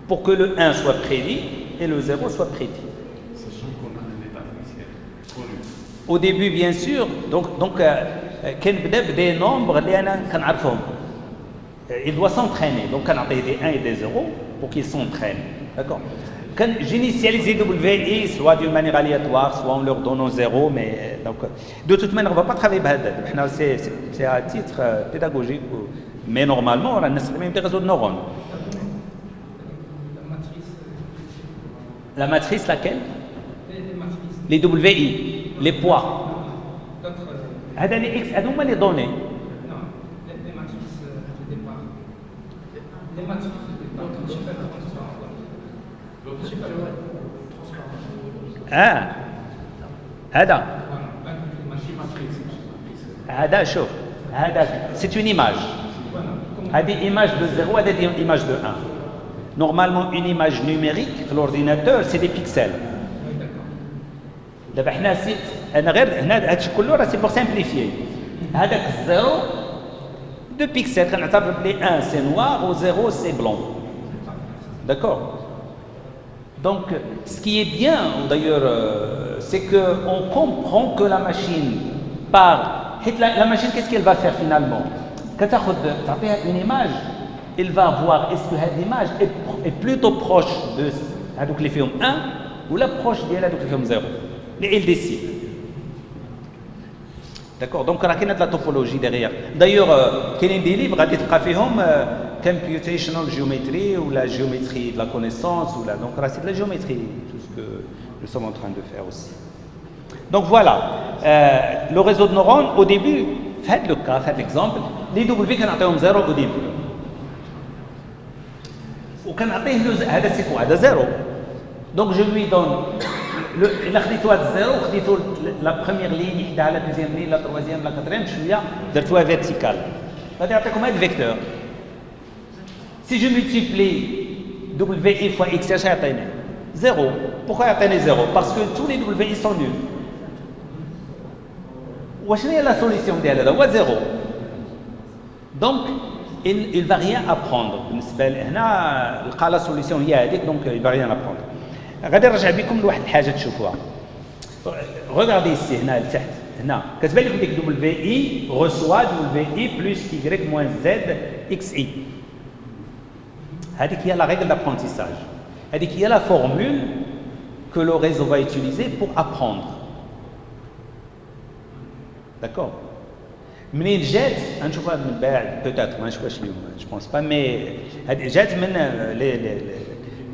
Pour que le 1 soit prédit et le 0 soit prédit. Sachant qu'on a un état initial. Au début, bien sûr, كنبدا des nombres اللي انا كنعرفهم. Il doit s'entraîner. Donc, on a des 1 et des 0 pour qu'il s'entraîne. D'accord. Quand j'initialise les WI, soit d'une manière aléatoire, soit en leur donnant 0, mais donc, de toute manière, on ne va pas travailler avec c'est à titre pédagogique. Mais normalement, on a même des réseaux de neurones. La matrice, laquelle? Les WI, les poids. Les X, هذوما les données. Non, les matrices de départ. Les matrices de départ, quand je fais la هذا شوف هذا c'est une image. هذه image de 0 هذه image de 1. Normalement une image numérique في l'ordinateur c'est des pixels. دابا حنا انا غير هنا هادشي كله راه سي بور سامبليفيي. هذاك الزيرو دو بيكسل كنعتبر بلي 1 سي نوار و 0 سي بلون. D'accord. Donc, ce qui est bien, d'ailleurs, c'est qu'on comprend que la machine part. La machine, qu'est-ce qu'elle va faire finalement? Quand tu as une image, elle va voir est-ce que cette image est plutôt proche de les films 1 ou la proche de les films 0. Et elle décide. D'accord. Donc, il y a de la topologie derrière. D'ailleurs, il y a des livres qui ont computational geometry ou la géométrie de la connaissance ou donc c'est de la géométrie tout ce que nous sommes en train de faire aussi. Donc voilà, le réseau de neurones au début, faites le cas, faites l'exemple, les W qu'on a 0 au début. Ou qu'on a c'est quoi? De 0. Donc je lui donne il a خديتو هاد الزيرو خديتو la première ligne, la deuxième ligne, la troisième, la quatrième, شويه درتوها verticale. غادي يعطيكم هاد الفيكتور. Si je multiplie WI fois X, ça va 0. Pourquoi il y a 0? Parce que tous les WI sont nuls. Quelle est la solution de 0. Donc, il ne va rien apprendre. La solution est هذيك, donc il ne va rien apprendre. غادي نرجع بكم لواحد الحاجه تشوفوها. Regardez ici هنا لتحت. هنا كتبان لكم ديك WI reçoit WI plus Y moins Z XI. Il y a la règle d'apprentissage. Il y a la formule que le réseau va utiliser pour apprendre. D'accord. منين جات غنشوفها من بعد peut-être ما نشوفهاش اليوم je pense pas mais جات من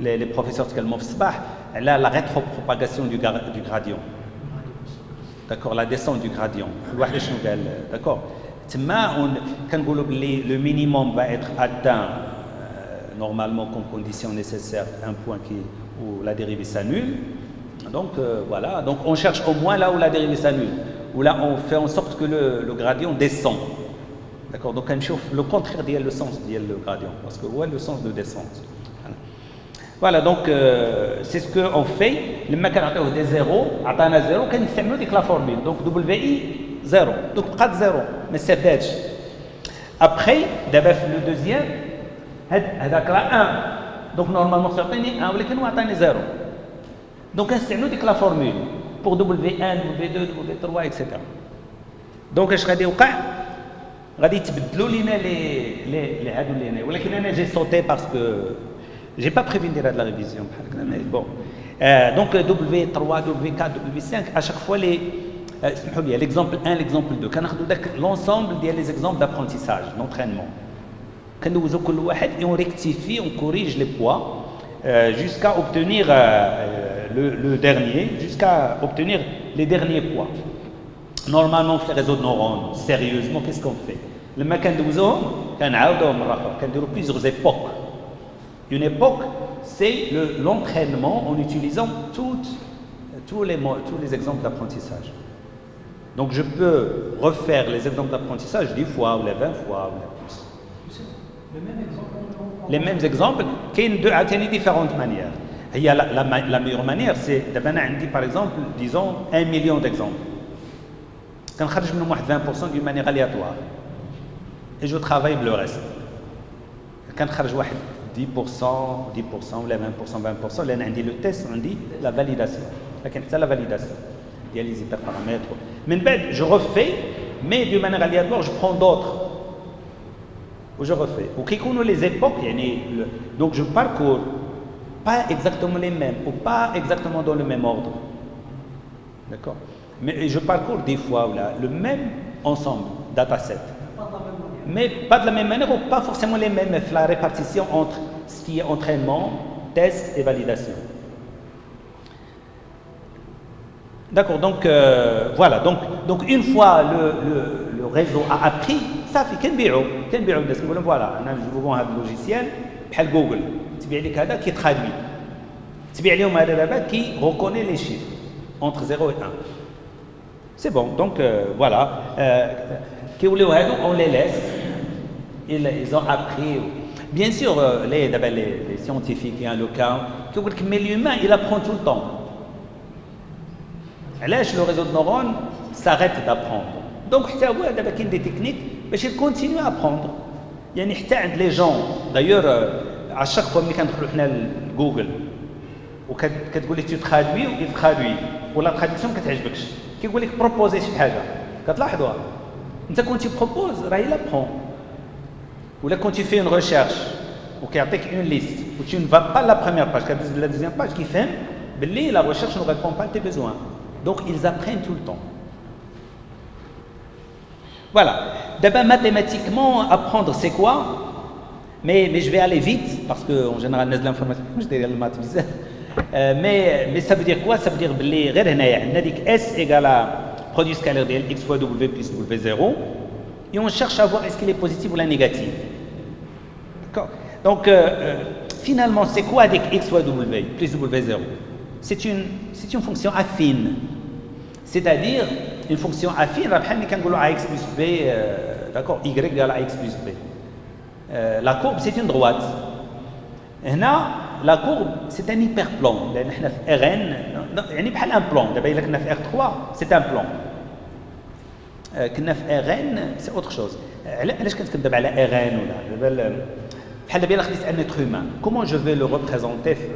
les professeurs تكلموا في الصباح على la rétropropagation du gradient. D'accord, la descente du gradient. الواحد شنو قال d'accord. تما كنقولوا بلي le minimum va être atteint normalement comme condition nécessaire un point où la dérivée s'annule. Donc voilà, donc on cherche au moins là où la dérivée s'annule, où là on fait en sorte que le gradient descend. D'accord, donc on chauffe le contraire ديال le sens ديال le gradient, parce que où est le sens de descente. Voilà, donc c'est ce qu'on fait. لما كنعطيوه des zéros, عطانا zéro كنستعملوا ديك la formule. Donc WI 0. Donc بقات 0 ما استفادش. Après d'abord le deuxième هذاك راه 1 دونك نورمالمون تعطيني 1 ولكن هو عطاني 0 دونك نستعملوا ديك لا فورمول بور W1 W2 W3 اكسيتيرا. دونك اش غادي يوقع؟ غادي يتبدلوا لينا لي هادو اللي هنا ولكن انا جي صوتي باسكو جي با بريفي ندير هاد لا ريفيزيون بحال هكا مي بون. دونك W3 W4 W5 à chaque fois les اسمحوا لي l'exemple 1 l'exemple 2 كناخذوا داك l'ensemble ديال les exemples d'apprentissage d'entraînement. كندوزو كل واحد et on rectifie, on corrige les poids jusqu'à obtenir le dernier, jusqu'à obtenir les derniers poids. Normalement في les réseaux de neurones, sérieusement, qu'est-ce qu'on fait? لما كندوزوهم كنعاودوهم مرة أخرى, كنديرو plusieurs époques. Une époque, c'est l'entraînement en utilisant tous les exemples d'apprentissage. Donc je peux refaire les exemples d'apprentissage 10 fois ou les 20 fois ou les plus. Les mêmes exemples, qu'il y a différentes manières. La meilleure manière, c'est de par exemple, disons, 1 million d'exemples. Quand on 20% d'une manière aléatoire. et je travaille le reste. Quand je واحد 10% 10% ou 20% 20%, là on dit le test, on dit la validation. لكن حتى la validation. Il y a les hyperparamètres. Mais je refais, mais d'une manière aléatoire, je prends d'autres. Ou je refais. Ou qui connaissent les époques, donc je parcours pas exactement les mêmes, ou pas exactement dans le même ordre. D'accord? Mais je parcours des fois le même ensemble, dataset. Mais pas de la même manière, ou pas forcément les mêmes, la répartition entre ce qui est entraînement, test et validation. D'accord, donc voilà, donc une fois le réseau a appris, ça fait voilà, je vous vends un logiciel, بحال Google, تبيع لك هذا qui traduit, تبيع لهم هذا دابا qui reconnaît les chiffres entre 0 et 1. C'est bon, donc voilà, on les laisse, ils ont appris. Bien sûr, les scientifiques, le cas, mais l'humain, il apprend tout le temps. Le réseau de neurones s'arrête d'apprendre. Donc, il y a des techniques, mais il continue à apprendre. Il y a les gens, d'ailleurs, à chaque fois que nous avons Google, tu traduis, il traduit. Ou la traduction ne t'aime pas. Il propose شي حاجه كتلاحظوها انت كنت proposes راه il apprend. Ou là quand tu fais une recherche ou qu'il y a une liste où tu ne vas pas la première page, la deuxième page qui fait la recherche ne répond pas à tes besoins. Donc ils apprennent tout le temps. Voilà. D'abord mathématiquement apprendre c'est quoi? Mais je vais aller vite parce que en général les l'informatique je dirais le maths bizarre. Mais ça veut dire quoi? Ça veut dire que غير هنايا عندنا ديك S égale à produit scalaire de x fois w plus w0 et on cherche à voir est-ce qu'il est positif ou la négative. D'accord? Donc finalement c'est quoi avec x fois w plus w0? C'est une fonction affine. C'est-à-dire une fonction affine بحال ملي كنقولوا ax plus b d'accord y égale à x plus b. La courbe c'est une droite. هنا la courbe c'est un hyperplan لان احنا في Rn يعني بحال un plan. دابا الا كنا في R3 c'est un plan. كنا في Rn c'est autre chose. علاش كنتكلم على Rn ولا دابا بحال دابا الا خديت un être humain, comment je vais le représenter في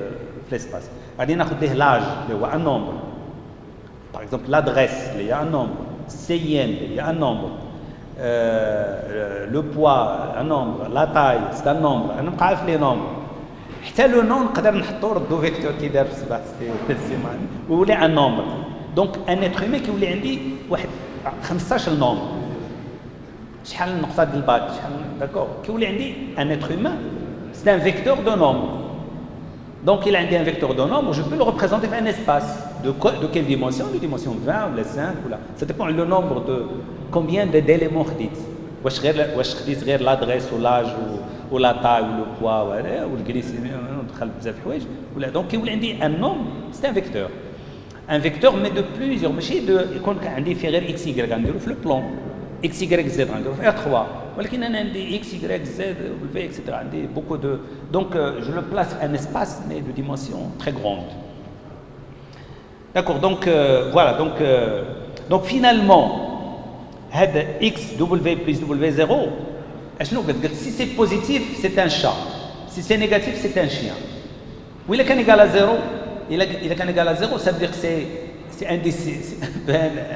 l'espace? غادي ناخذ ليه l'âge اللي هو un nombre. Par exemple l'adresse il y a un nombre, CIN il y a un nombre, le poids un nombre, la taille c'est un nombre. انا نبقى عارف لي nombres. حتى لو نون نقدر نحطو ردو فيكتور كي دار في 7 سيمان ويولي ان نومبر. دونك ان اتر هيومان كيولي عندي واحد 15 نومبر. شحال النقطه ديال الباك شحال داكور كيولي عندي ان اتر هيومان سي ان فيكتور دو نومبر. دونك il a عندي un vecteur de nombre, je peux le représenter dans un espace de quelle dimension? De dimension 20 ou la 5 ou là. Ça dépend le nombre de combien d'éléments خديت. واش خديت غير l'adresse ou l'âge ou la taille ou le poids ou le glycémie ندخل بزاف الحوايج ولا دونك كيولي عندي un nombre c'est un vecteur mais de plusieurs ماشي de يكون عندي في غير x y غنديرو في البلان x y z غنديرو في R3 ولكن انا عندي x y z w etc. عندي beaucoup de donc je le place un espace mais de dimension très grande. D'accord, donc voilà donc finalement هذا x w plus w0 اشنو قلت si c'est positif c'est un chat, si c'est négatif c'est un chien. وإلا كان égal à 0 إلا كان égal à 0 ça veut dire que c'est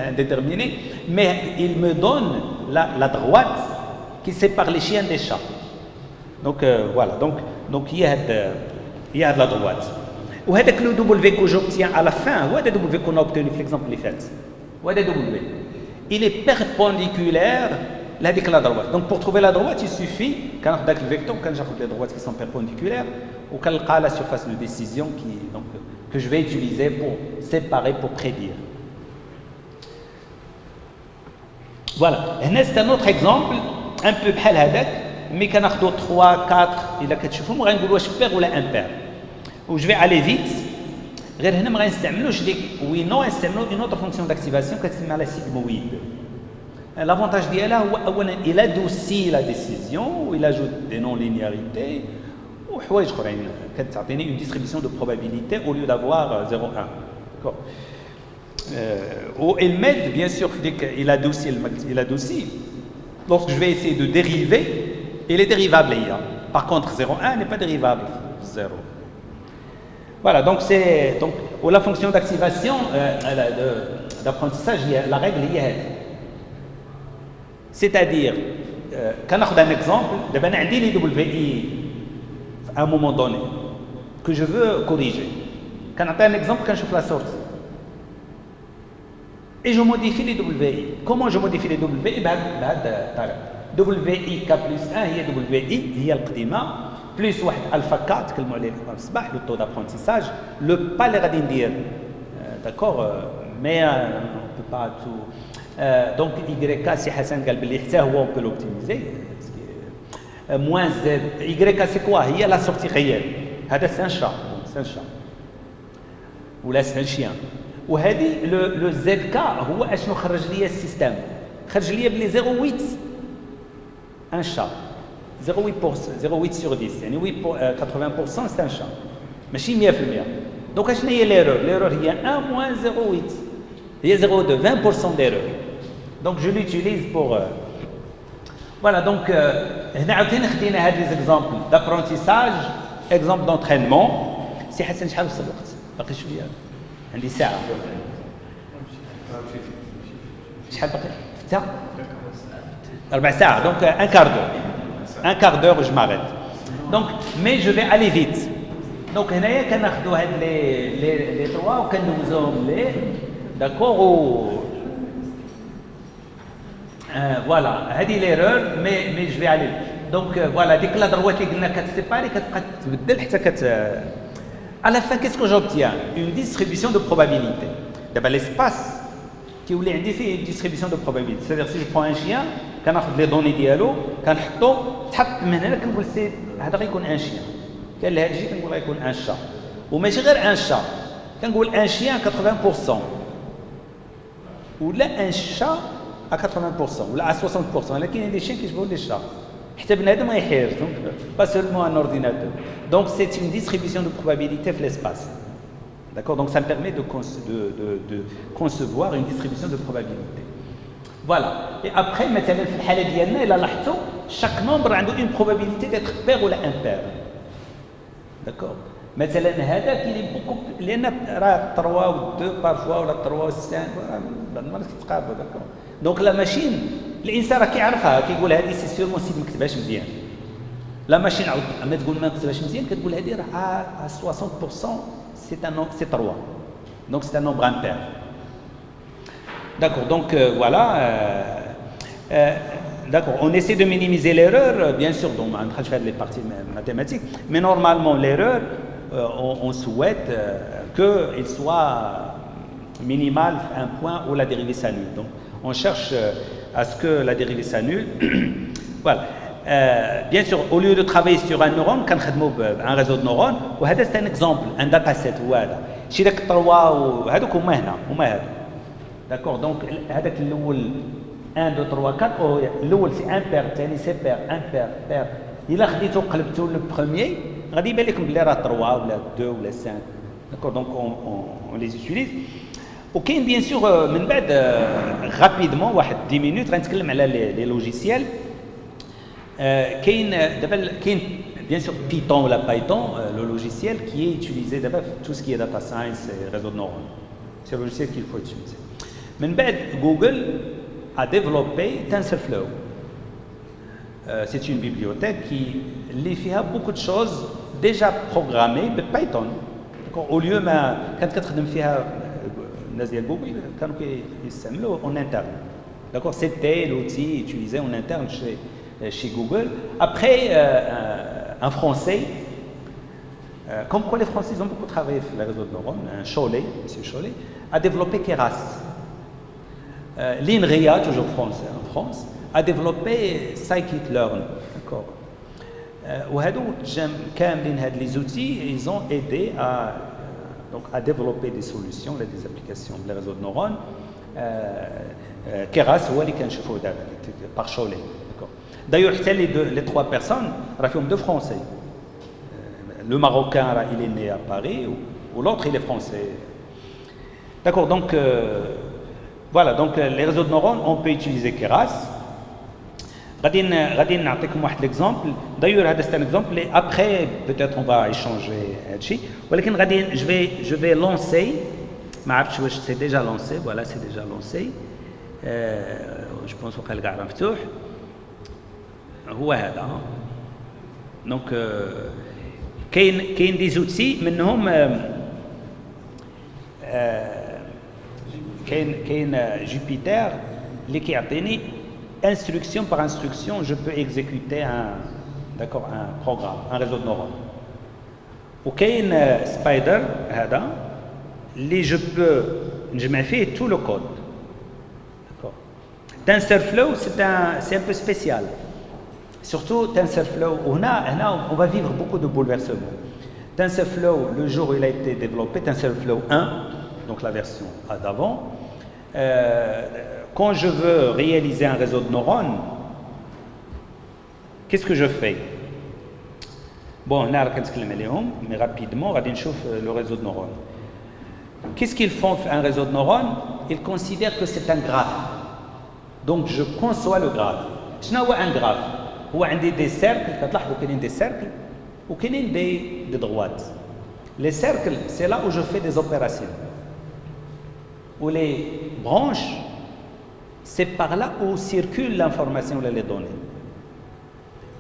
indéterminé mais il me donne la droite qui sépare les chiens des chats. Donc voilà donc il y a de la droite. وهذاك le w que j'obtiens à la fin هو هذا w qu'on a obtenu في l'exemple اللي فات وهذا w il est perpendiculaire لهذيك la droite. Donc pour trouver la droite il suffit كناخذ داك الفيكتور كناخذ les droites qui sont perpendiculaires وكنلقى la surface de décision que je vais utiliser pour séparer pour prédire. Voilà, هنا c'est un autre exemple un peu بحال هذاك مي كناخذوا 3 4 الا كتشوفهم غنقولوا واش بير ولا امبير. و je vais aller vite غير هنا ما غنستعملوش ديك وينو نستعملوا une autre fonction d'activation كتسمى la sigmoïde. L'avantage ديالها هو اولا il adoucit la décision ou il ajoute des non-linéarités وحوايج اخرين كتعطيني une distribution de probabilité au lieu d'avoir 0 1. D'accord. Ou il m'aide bien sûr il adoucit lorsque je vais essayer de dériver, il est dérivable IA. Par contre, 0,1 n'est pas dérivable 0. Voilà, donc c'est donc pour la fonction d'activation d'apprentissage, la règle est هذه. C'est-à-dire, quand on a un exemple, d'abord on a les WI à un moment donné que je veux corriger. Quand on a un exemple, quand je fais la sortie. Et je modifie les WI. Comment je modifie les WI? WI K plus 1 هي WI هي القديمة plus واحد alpha 4 تكلموا عليه في الصباح le taux d'apprentissage le pas اللي غادي ندير d'accord mais on peut pas tout donc YK سي حسن قال بلي حتى هو on peut l'optimiser moins Z YK c'est quoi هي la sortie réelle هذا c'est un chat ولا c'est un chien وهذه لو زد كا هو اشنو خرج لي السيستم خرج لي بلي 0.8 ان شا 0.8% 0.8 sur 10 يعني 80% c'est un chat ماشي 100% دونك اشنو هي ليرور هي 1 moins 0.8 هي 0.2 20% d'erreur donc je l'utilise pour voilà donc هنا عاوتاني خدينا هاد لي زيكزامبل d'apprentissage exemple d'entraînement سي حسن شحال وصل الوقت باقي شويه عندي ساعة شحال باقي؟ 6 4 ساعات donc un quart d'heure je m'arrête donc mais je vais aller vite donc هنايا كناخذوا هاد les trois وكندوزوهم ليه d'accord voilà هذه l'erreur mais je vais aller donc voilà ديك لا دروات اللي قلنا كتسيباري كتبقى تبدل حتى À la fin, qu'est-ce que j'obtiens? Une distribution de probabilité. D'abord, l'espace qui voulait indiquer une distribution de probabilité. C'est-à-dire, si je prends un chien, quand on a les données dialo, quand on تحط من هنا كنقول سي هذا غيكون ان شيان. كان لهذا الشيء كنقول غيكون ان شا. وماشي غير ان شا. كنقول ان شيان 80%. ولا ان شا à 80% ولا à 60%. ولكن كاين دي شيان كيشبهوا لي شا. حتى بنادم ما يحير donc pas seulement un ordinateur donc c'est une distribution de probabilité في l'espace d'accord donc ça me permet de concevoir une distribution de probabilité voilà et après مثلا في الحاله ديالنا الا لاحظتوا chaque nombre عنده une probabilité d'être pair ولا impair d'accord مثلا هذا كاين بوكو لان راه 3 و 2 بارفوا ولا 3 و 5 بعض المرات كيتقابلوا d'accord donc la machine الانسان راه كيعرفها كيقول هذه سي سيرمون سي ما كتبهاش مزيان لا ماشي نعاود اما تقول ما كتبهاش مزيان كتقول هذه راه 60% سي ان سي 3 دونك سي ان نومبر امبير d'accord donc voilà d'accord on essaie de minimiser l'erreur bien sûr donc on train de faire les parties mathématiques mais normalement l'erreur on souhaite qu'il soit minimal à un point où la dérivée s'annule donc on cherche à ce que la dérivée s'annule. Voilà. Bien sûr, au lieu de travailler sur un neurone, quand on a un réseau de neurones, c'est un exemple, un dataset. Si les trois, d'accord. Donc, 1, 2, 3, 4, c'est impair, c'est pair, impair, pair. Il a dit le premier, il a dit qu'il y a 3 ou 2 ou 5. D'accord, donc on les utilise. وكاين bien sûr من بعد rapidement واحد 10 minutes غنتكلم على لي لوجيسيال كاين دابا كاين bien sûr Python ولا Python le logiciel qui est utilisé d'abord tout ce qui est data science et réseau de neurones c'est le logiciel qu'il faut utiliser من بعد Google a développé TensorFlow c'est une bibliothèque qui فيها beaucoup de choses déjà programmées بPython au lieu ما كانت كتخدم فيها الناس ديال جوجل كانوا كيستعملوه en interne d'accord c'était l'outil utilisé en interne chez Google après un français comme quoi les français ils ont beaucoup travaillé sur les réseaux de neurones Cholet monsieur Cholet a développé Keras l'INRIA toujours français en France a développé scikit-learn d'accord وهادو كاملين هاد les outils ils ont aidé donc à développer des solutions, des applications, les réseaux de neurones. Keras, c'est lui qui a chauffé par Cholet. D'ailleurs, les trois personnes, ils deux Français. Le Marocain, il est né à Paris, ou l'autre, il est français. D'accord, donc, voilà, donc les réseaux de neurones, on peut utiliser Keras. غادي نعطيكم واحد l'exemple. D'ailleurs هذا c'est un exemple et après peut-être on va échanger هادشي, ولكن غادي je vais lancer, ما عرفتش واش c'est déjà lancé, voilà c'est déjà lancé. Je pense وقع كاع راه مفتوح. هو هذا. دونك كاين دي زوتي منهم كاين جوبيتر اللي كيعطيني instruction par instruction je peux exécuter un programme, un réseau de neurones. وكاين سبايدر هذا اللي je peux نجمع فيه tout le code. D'accord. TensorFlow c'est un peu spécial. Surtout TensorFlow, on va vivre beaucoup de bouleversements. TensorFlow, le jour où il a été développé, TensorFlow 1, donc la version d'avant, quand je veux réaliser un réseau de neurones, qu'est-ce que je fais? Bon, on a mais rapidement, on va le réseau de neurones. Qu'est-ce qu'ils font un réseau de neurones? Ils considèrent que c'est un graphe. Donc je conçois le graphe. شنو هو un graphe? هو عندي des cercles, كتلاحظوا كاينين des cercles وكاينين des droites. Les cercles, c'est là où je fais des opérations. Ou les branches, c'est par là où circule l'information ou les données.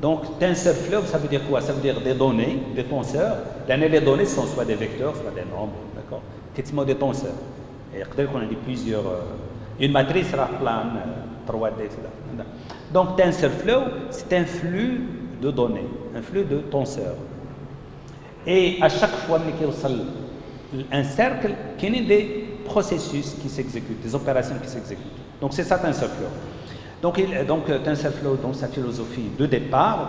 Donc, TensorFlow, ça veut dire quoi? Ça veut dire des données, des tenseurs. Les données sont soit des vecteurs, soit des nombres, d'accord? Qu'est-ce des tenseurs? Et on a dit plusieurs. Une matrice plane, 3D, etc. Donc, TensorFlow, c'est un flux de données, un flux de tenseurs. Et à chaque fois qu'il y a un cercle, il y a des processus qui s'exécutent, des opérations qui s'exécutent. Donc c'est ça TensorFlow. Donc TensorFlow, dans sa philosophie de départ,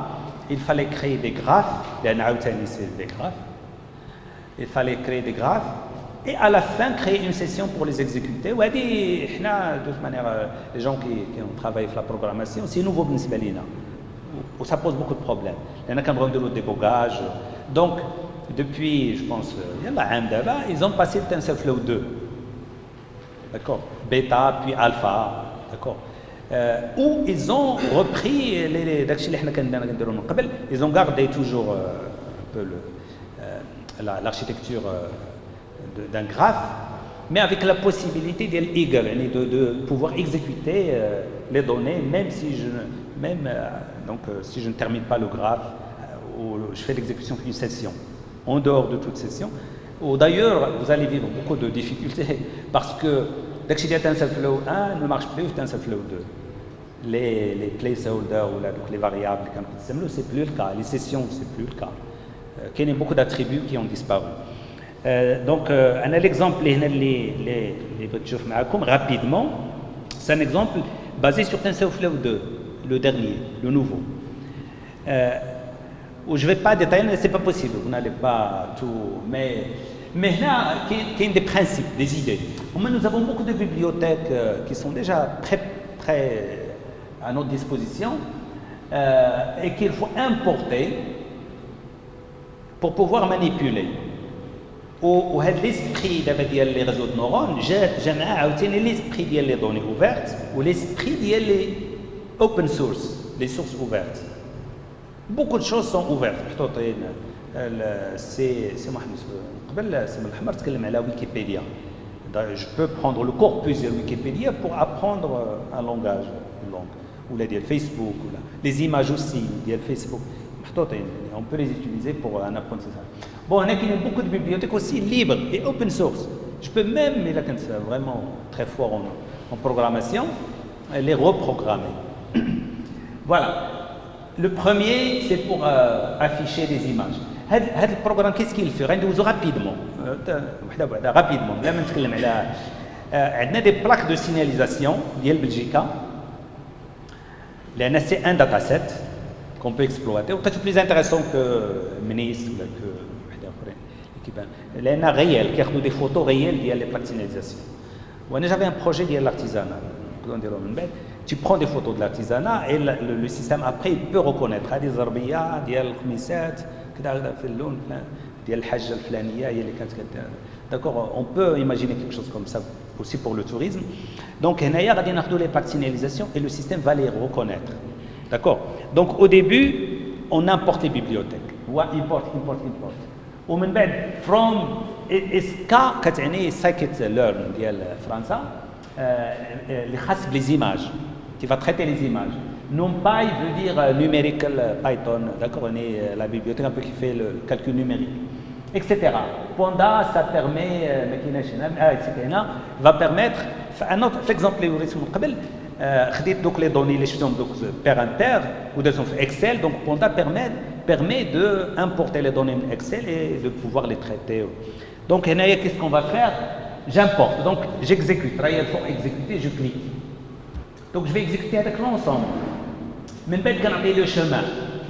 il fallait créer des graphes, des graphes. Il fallait créer des graphes et à la fin créer une session pour les exécuter. De toute manière, les gens qui ont travaillé sur la programmation, c'est nouveau où ça pose beaucoup de problèmes. Il y en a qui ont besoin de débogage. Donc depuis, je pense, ils ont passé le TensorFlow 2. D'accord, bêta puis alpha, d'accord, où ils ont repris ils ont gardé toujours un peu l'architecture d'un graphe, mais avec la possibilité de pouvoir exécuter les données, même si si je ne termine pas le graphe ou je fais l'exécution d'une session, en dehors de toute session. D'ailleurs, vous allez vivre beaucoup de difficultés parce que TensorFlow 1 ne marche plus, TensorFlow 2. Les placeholders ou les variables, c'est plus le cas. Les sessions, c'est plus le cas. Il y a beaucoup d'attributs qui ont disparu. Donc, l'exemple rapidement, c'est un exemple basé sur TensorFlow 2, le dernier, le nouveau. Où je ne vais pas détailler, ce n'est pas possible, vous n'allez pas tout. Mais là, il y a des principes, des idées. Nous avons beaucoup de bibliothèques qui sont déjà très à notre disposition et qu'il faut importer pour pouvoir manipuler. L'esprit des réseaux de neurones, j'ai l'esprit des données ouvertes ou l'esprit des open source, les sources ouvertes. Beaucoup de choses sont ouvertes. Wikipédia. Je peux prendre le corpus de Wikipédia pour apprendre un langage, une langue. Ou Facebook, les images aussi, Facebook. On peut les utiliser pour un apprentissage. Bon, il y a beaucoup de bibliothèques aussi libres et open source. Je peux même, mais là, quand c'est vraiment très fort en programmation, les reprogrammer. Voilà. Le premier, c'est pour afficher des images. Ce programme, qu'est-ce qu'il fait? Rapidement. Rapidement. Là, on a des plaques de signalisation, d'IL Belgica. C'est un dataset qu'on peut exploiter. Peut-être plus intéressant que MNIS, que لأنها réel, qui a des photos réelles des plaques de signalisation. J'avais un projet de l'artisanat. Tu prends des photos de l'artisanat et le système après il peut reconnaître هذه الزربية ديال الخميسات كذا في اللون ديال الحاجة الفلانية هي اللي كانت d'accord, on peut imaginer quelque chose comme ça aussi pour le tourisme. Donc هنايا غادي ناخذوا les plaques de signalisation et le système va les reconnaître. D'accord. Donc au début, on importe les bibliothèques. هو import. ومن بعد from اسكا كتعني scikit learn ديال فرنسا اللي خاص بليزيماج qui va traiter les images. NumPy veut dire numerical Python, d'accord, on est la bibliothèque un peu qui fait le calcul numérique, etc. Panda, ça permet, va permettre, un autre exemple اللي وريتكم من قبل خديت دوك les données اللي شفتهم دوك pair and pair ودرتهم في Excel, donc Panda permet de importer les données en Excel et de pouvoir les traiter. Donc qu'est-ce qu'on va faire? J'importe, donc j'exécute, il faut exécuter, je clique. Donc je vais exécuter avec l'ensemble. من بعد كنعطي le chemin.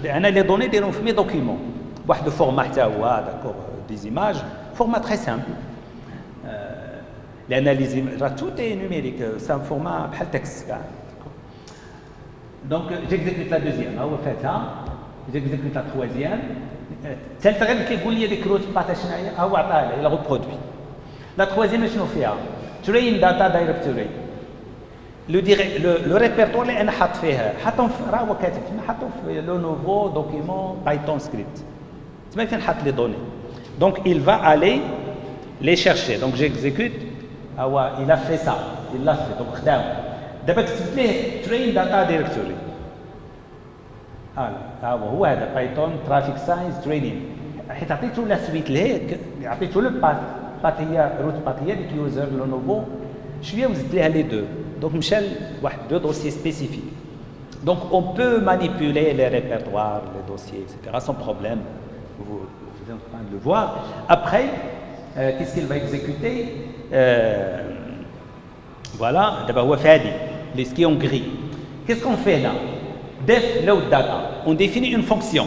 انا les données دايرهم في mes documents. بواحد الفورما حتى هو d'accord des images, format très simple. لان les images tout est numérique, c'est un format بحال texte كاع. Donc j'exécute la deuxième, هو فاتها. J'exécute la troisième. الثالثه غير كيقول لي ديك روت بارطاج شنو هي هو عطاها لي لا ريبرودوي. La troisième شنو فيها؟ train data directory. Le répertoire اللي انا حاط فيه حاطهم راه هو كاتب تما حاطهم في لو نوفو دوكيمون بايثون سكريبت تما فين حاط لي دوني donc il va aller les chercher donc j'exécute هو il a fait ça il l'a fait donc خدام دابا كتبت ليه train data directory هو هذا بايثون ترافيك ساينس تريننج حيت عطيتو لا سويت لهيك عطيتو لو بات هي روت بات هي ديك يوزر لو نوفو شويه وزدت ليها لي دو donc Michel, deux dossiers spécifiques. Donc on peut manipuler les répertoires, les dossiers, etc. sans problème. Vous êtes en train de le voir. Après, qu'est-ce qu'il va exécuter? Voilà, d'abord les skis en gris. Qu'est-ce qu'on fait là? Def load data. On définit une fonction.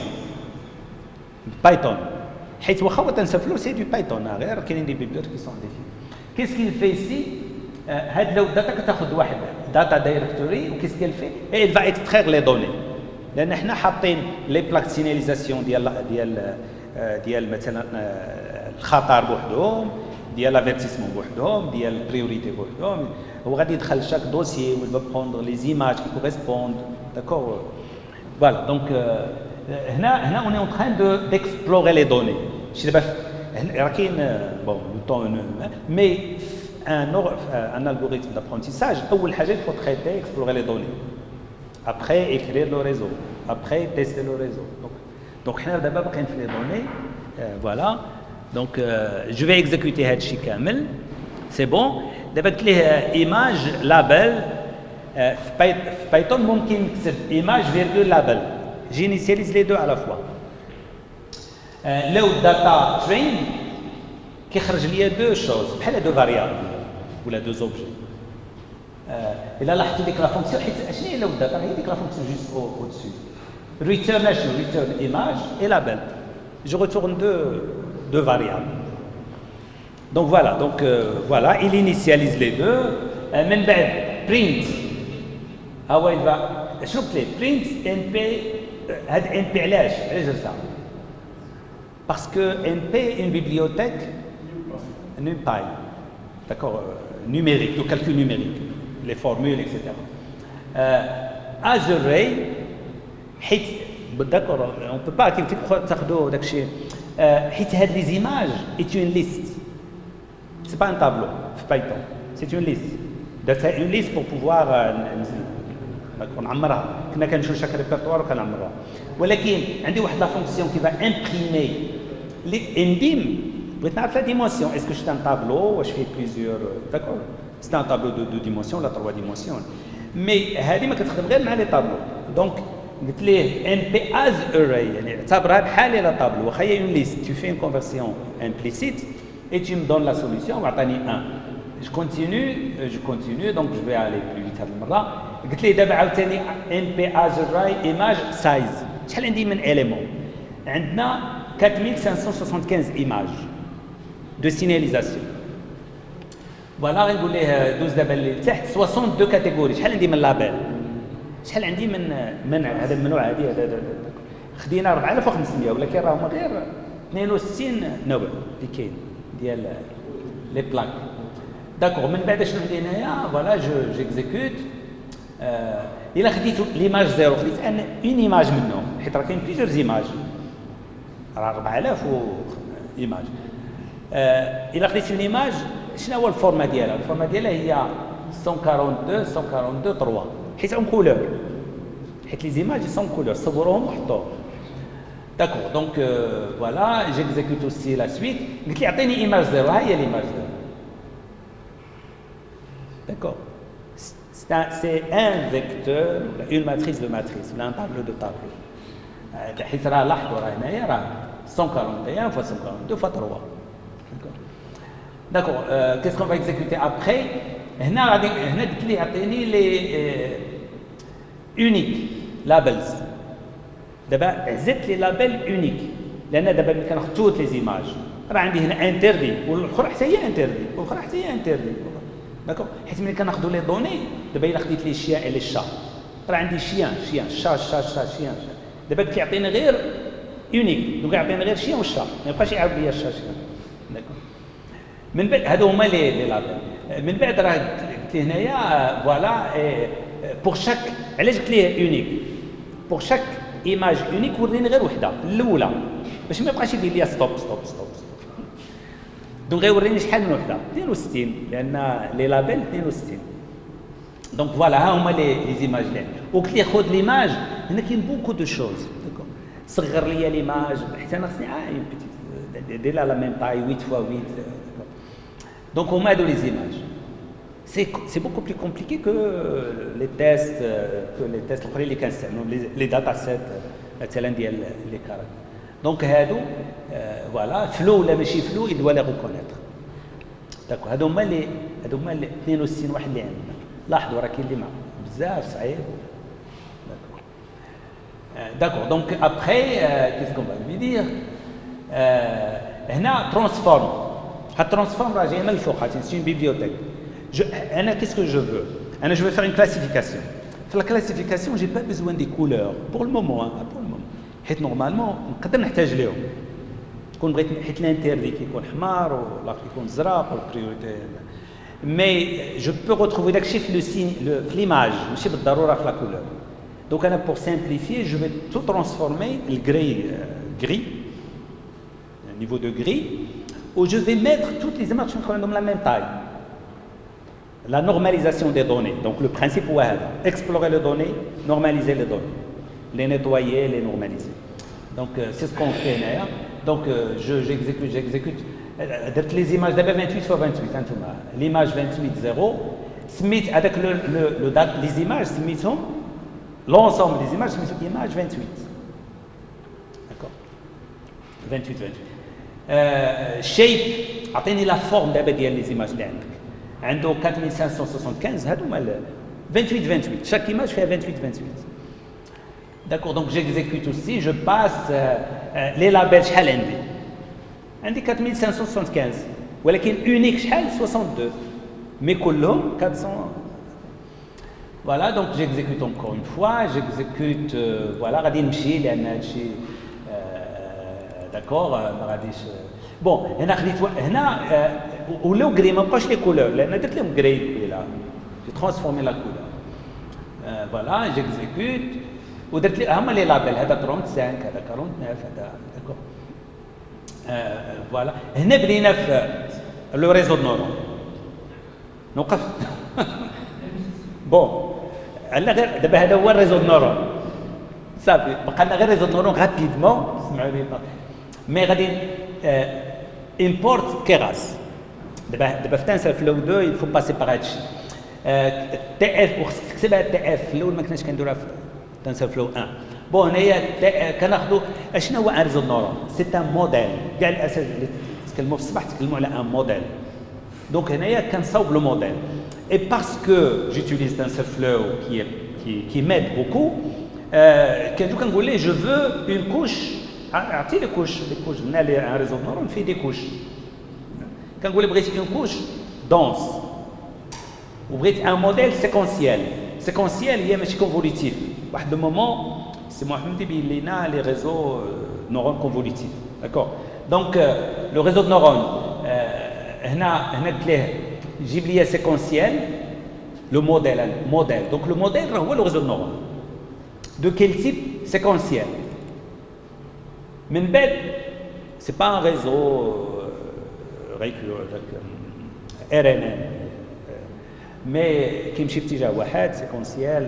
Python. C'est du Python. Il y a des bibliothèques qui sont définies. Qu'est-ce qu'il fait ici? هاد لو داتا كتاخذ واحد داتا دايركتوري وكيس كيل في اي il va extraire les données لان حنا حاطين لي بلاك سيناليزاسيون ديال مثلا الخطر بوحدهم ديال لافيرتيسمون بوحدهم ديال البريوريتي بوحدهم هو غادي يدخل شاك دوسيي و il va prendre les images qui correspondent d'accord voilà donc هنا on est en train d'explorer les données شي دابا راه كاين bon le temps mais un algorithme d'apprentissage, il faut traiter, explorer les données. Après, écrire le réseau. Après, tester le réseau. Donc, d'abord, on fait les données. Voilà. Donc, je vais exécuter Hadchi Kamel. C'est bon. D'abord, les images, label. Python, ممكن image, virgule, label. J'initialise les deux à la fois. Load data train, qui خرج لي deux choses. بحال deux variables. ou les deux objets. Et là, la fonction, شنو هي load data هي ديك la fonction juste au-dessus. Return image et label. Je retourne deux variables. Donc voilà, il initialise les deux. من بعد print. il va شنو قلت ليه print np هاد np علاش درتها parce que np est une bibliothèque NumPy. D'accord, numérique, de calcul numérique, les formules, etc. As array, d'accord, on ne peut pas, les images est une liste. Ce n'est pas un tableau, Python, c'est une liste. Une liste pour pouvoir نعمرها كنا كنشوف chaque répertoire وكنعمرها ولكن عندي واحد لا فونكسيون qui va imprimer les بغيت نعرف la dimension. Est-ce que c'est un tableau? Je fais plusieurs. D'accord. C'est un tableau de 2 dimensions, la 3 dimensions. Mais هذه ما كتخدم غير مع لي طابلو. Donc قلت ليه np as array يعني اعتبرها بحال لا طابلو واخا هي une liste. Tu fais une conversion implicite et tu me donnes la solution وعطاني 1. Je continue donc je vais aller plus vite هذه المره. قلت ليه دابا عاوتاني np as array image size. شحال عندي من élément؟ عندنا 4575 images de signalisation. Voilà, غنقول ليه دوز دابا اللي تحت 62 كاتيجوري. شحال عندي من لابيل؟ شحال عندي من هذا المنوع هذه خدينا 4500 ولكن راهم غير 62 نوع اللي كاين ديال لي بلاك. داكور من بعد شنو عندي هنايا؟ فوالا جيكزيكوت الا خديتو ليماج زيرو خديت انا اون ايماج منهم حيت راه كاين بليزيور ايماج راه 4000 ايماج الا خديت اون ايماج شنو هو الفورما ديالها؟ الفورما ديالها هي 142 3 حيت اون كولور حيت لي زيماج سون كولور صوروهم وحطوهم داكور دونك فوالا جيكزيكوت اوسي لا سويت قلت لي عطيني ايماج زيرو ها هي ليماج زيرو داكور سي ان فيكتور اون ماتريس دو ماتريس ولا ان طابلو دو طابلو حيت راه لاحظوا راه هنايا راه 141 fois 142 fois 3 داكور كيسكو فا اكزيكوتي ابخي هنا غادي هنا قلت لي عطيني لي اونيك لابلز دابا عزت لي لابيل اونيك لان دابا ملي كناخذ توت لي زيماج راه عندي هنا انتردي والاخرى حتى هي انتردي والاخرى حتى هي انتردي داكور حيت ملي كناخذوا لي دوني دابا الا خديت لي الشيان اي لي الشا راه عندي شيان شيان دابا كيعطيني غير اونيك دونك يعطيني غير شيان والشا ما يبقاش يعاود لي الشا شيان داكور من بعد هادو هما لي لابيل من بعد راه قلت لي هنايا فوالا بور شاك علاش قلت ليه اونيك بور شاك ايماج اونيك وريني غير وحده الاولى باش ما يبقاش يدير لي ستوب دونك غيوريني شحال من وحده 62 لان لي لابيل 62 دونك فوالا ها هما لي زيماج اللي عندي وقلت ليه خذ ليماج هنا كاين بوكو دو شوز داكور صغر لي ليماج حتى انا خصني اون بيتيت دير لا ميم طاي 8 x 8 دونك هما هادو لي زيماج c'est beaucoup plus compliqué que les tests الاخرين اللي كنستعملوا لي داتا سيت مثلا ديال لي كارات دونك هادو فوالا فلو ولا ماشي فلو يدوا لي ريكونيتر داكو هادو هما اللي 62 واحد اللي عندنا لاحظوا راه كاين اللي مع بزاف صعيب داكور دونك ابخي كيس كون فا لي دير هنا ترانسفورم هاد ترانسفورم راه جاي من الفوق سي اون بيبليوتيك qu'est-ce que je veux je veux faire une classification. Pour la classification, je n'ai pas besoin des couleurs pour le moment. Pour le moment. Normalement, نقدر نحتاج لهم. كون بغيت حيت l'interdit كيكون حمار والآخر كيكون زرق والبريوريتي. Mais je peux retrouver داكشي في في l'image, ماشي بالضرورة في la couleur. Donc أنا pour simplifier, je vais tout transformer le gris, un niveau de gris, où je vais mettre toutes les images qui sont de la même taille. La normalisation des données. Donc le principe est explorer les données, normaliser les données, les nettoyer, les normaliser. Donc c'est ce qu'on fait là. Donc j'exécute. Les images d'abord 28 x 28. L'image 28.0, Smith avec le date les images, l'ensemble des images, image 28. D'accord. 28. Shape, atteignez la forme d'abord les images là. عنده 4575 هادو هما 28 chaque image fait 28 d'accord donc j'exécute aussi je passe les labels شحال عندي 4575 ولكن unique شحال 62 mais كلهم 400 voilà donc j'exécute encore une fois j'exécute voilà غادي نمشي لان هادشي d'accord ما غاديش بون هنا خديت هنا ولاو غري ما بقاش لي كولور لان درت لهم غري قبيله جي ترانسفورمي لا كولور فوالا جيكزيكوت ودرت لي هما لي لابيل هذا 35 هذا 49 هذا داكور فوالا هنا بدينا في لو ريزو دو نورون نوقف بون عندنا غير دابا هذا هو الريزو دو نورون صافي بقى لنا غير ريزو دو نورون رابيدمون سمعوني مي غادي import كيغاس دابا في تنسرفلو 2 il faut passer par هادشي تي اف وخصك تكتبها تي اف الاول ما كناش كنديروها في تنسرفلو 1 بون هنايا كناخذوا اشنو هو ان ريزو نورون سي ان موديل كاع الاساس اللي تكلموا في الصباح تكلموا على ان موديل دونك هنايا كنصاوب لو موديل اي باسكو جوتيليز تنسرفلو كي ميد بوكو كنجو كنقول ليه جو فو اون كوش عطي لي كوش قلنا لي ان ريزو نورون فيه دي كوش كنقول لي بغيت اون كوش دونس وبغيت ان موديل سيكونسيال هي ماشي كونفوليتيف واحد المومون سي محمد بين لينا لي ريزو نورون كونفوليتيف داكور دونك لو ريزو دو نورون هنا قلت ليه جيب لي سيكونسيال Le modèle. Donc le modèle, c'est le réseau de neurones. De quel type? Séquentiel. Mais ce n'est pas un réseau RNN. Mais qui me shift déjà واحد séquentiel.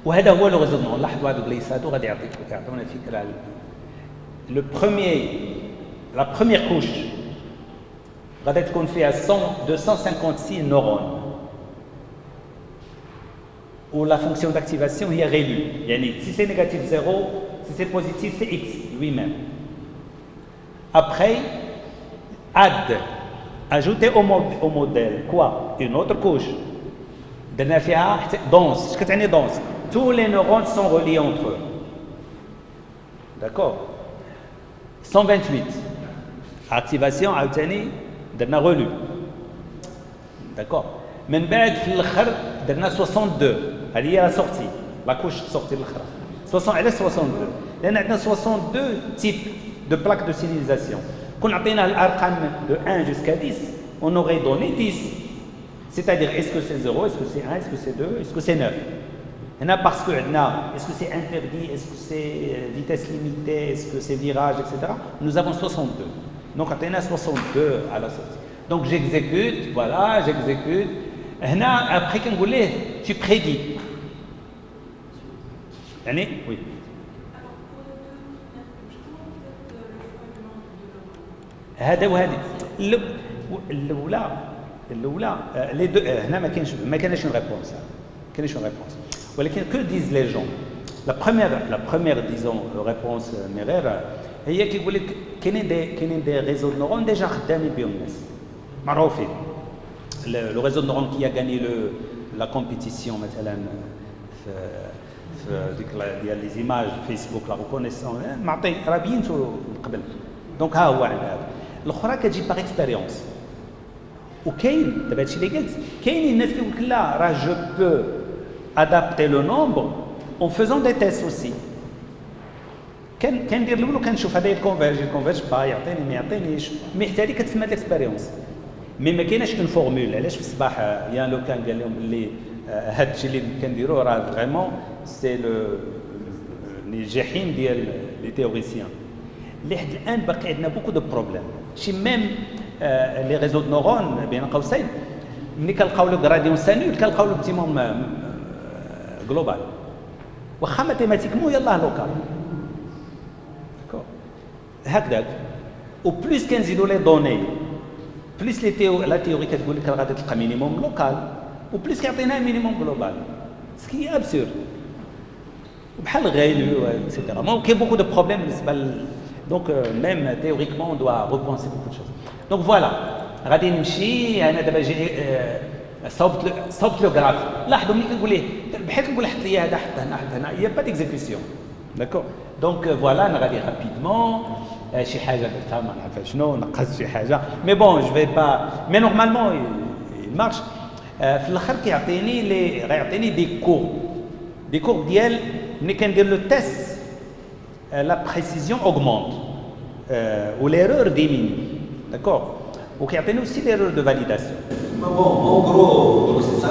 وهذا هو le réseau de neurones. لاحظوا هذو البليسات غادي يعطونا فكرة على la première couche غادي تكون فيها 256 neurones. Où la fonction d'activation est réglée. Si c'est négatif 0, si c'est positif, c'est X lui-même. Après, ajouter au modèle quoi? Une autre couche. Dense. Dense. Tous les neurones sont reliés entre eux. D'accord? 128. Activation, d'un relu. D'accord? Mais في الآخر درنا 62. هذه هي sortie, la couche sortie الاخرى 62 لان عندنا 62 types de plaques de signalisation. كون عطينا الارقام de 1 jusqu'à 10 on aurait donné 10, c'est-à-dire est-ce que c'est 0, est-ce que c'est 1, est-ce que c'est 2, est-ce que c'est 9. هنا parce que عندنا est-ce que c'est interdit, est-ce que c'est vitesse limitée, est-ce que c'est virage, etc. Nous avons 62. Donc عطينا 62 à la sortie. Donc j'exécute, voilà, j'exécute. Après qu'on dit, tu prédis. Oui. هذا وهذه الاولى les deux هنا ما كاينش une réponse. ولكن que disent les gens? La première disons réponse مريرة هي كيقول لك كاينين دي ريزو de neurones déjà خدامين بهم الناس معروفين. Le réseau de neurones qui a gagné la compétition مثلا في ديال les images Facebook la reconnaissance معطي راه بينتو من قبل. دونك ها هو هذا. الاخرى كتجي باغ اكسبيريونس. وكاين دابا هادشي اللي قلت كاينين الناس كيقول لك لا راه جو بو adapter le nombre en faisant des tests aussi. كندير الاول وكنشوف هذا يكونفيرج با يعطيني ما يعطينيش مي حتى هذه كتسمى ديكسبيريونس. مي ما كايناش اون فورمول. علاش في الصباح يا لو كان قال لهم بلي هذا الشيء اللي كنديروا راه فريمون سي الجحيم ديال لي تيوريسيان اللي حد الان باقي عندنا بوكو دو بروبليم. شي ميم لي ريزو دو نورون بين قوسين ملي كنلقاو لو غراديون سانول كنلقاو لو اوبتيموم جلوبال واخا ماتيماتيكمون يلاه لوكال هكذاك. وبليس كنزيدوا لي دوني بليس لا تيوري كتقول لك غادي تلقى مينيموم لوكال وبليس كيعطينا مينيموم جلوبال سكي ابسورد وبحال غيلو اكسيتيرا. دونك كاين بوكو دو بروبليم بالنسبه دونك ميم تيوريكمون اون دوا ريبونسي بوكو دو شوز. دونك فوالا غادي نمشي انا دابا جي صوبت لو غراف. لاحظوا ملي كنقول ليه بحال كنقول حط لي هذا حط هنا حط هنا يا با ديكزيكسيون داكور. دونك فوالا انا غادي رابيدمون شي حاجه درتها ما نعرف شنو نقصت شي حاجه مي بون جو في با مي نورمالمون مارش. في الاخر غيعطيني دي كور ديال ملي كندير لو تيست لا بريسيزيون اوغمونت و ليرور ديميني داكور وكيعطيني اوسي ليرور دو فاليداسيون. Bon, en gros, donc c'est ça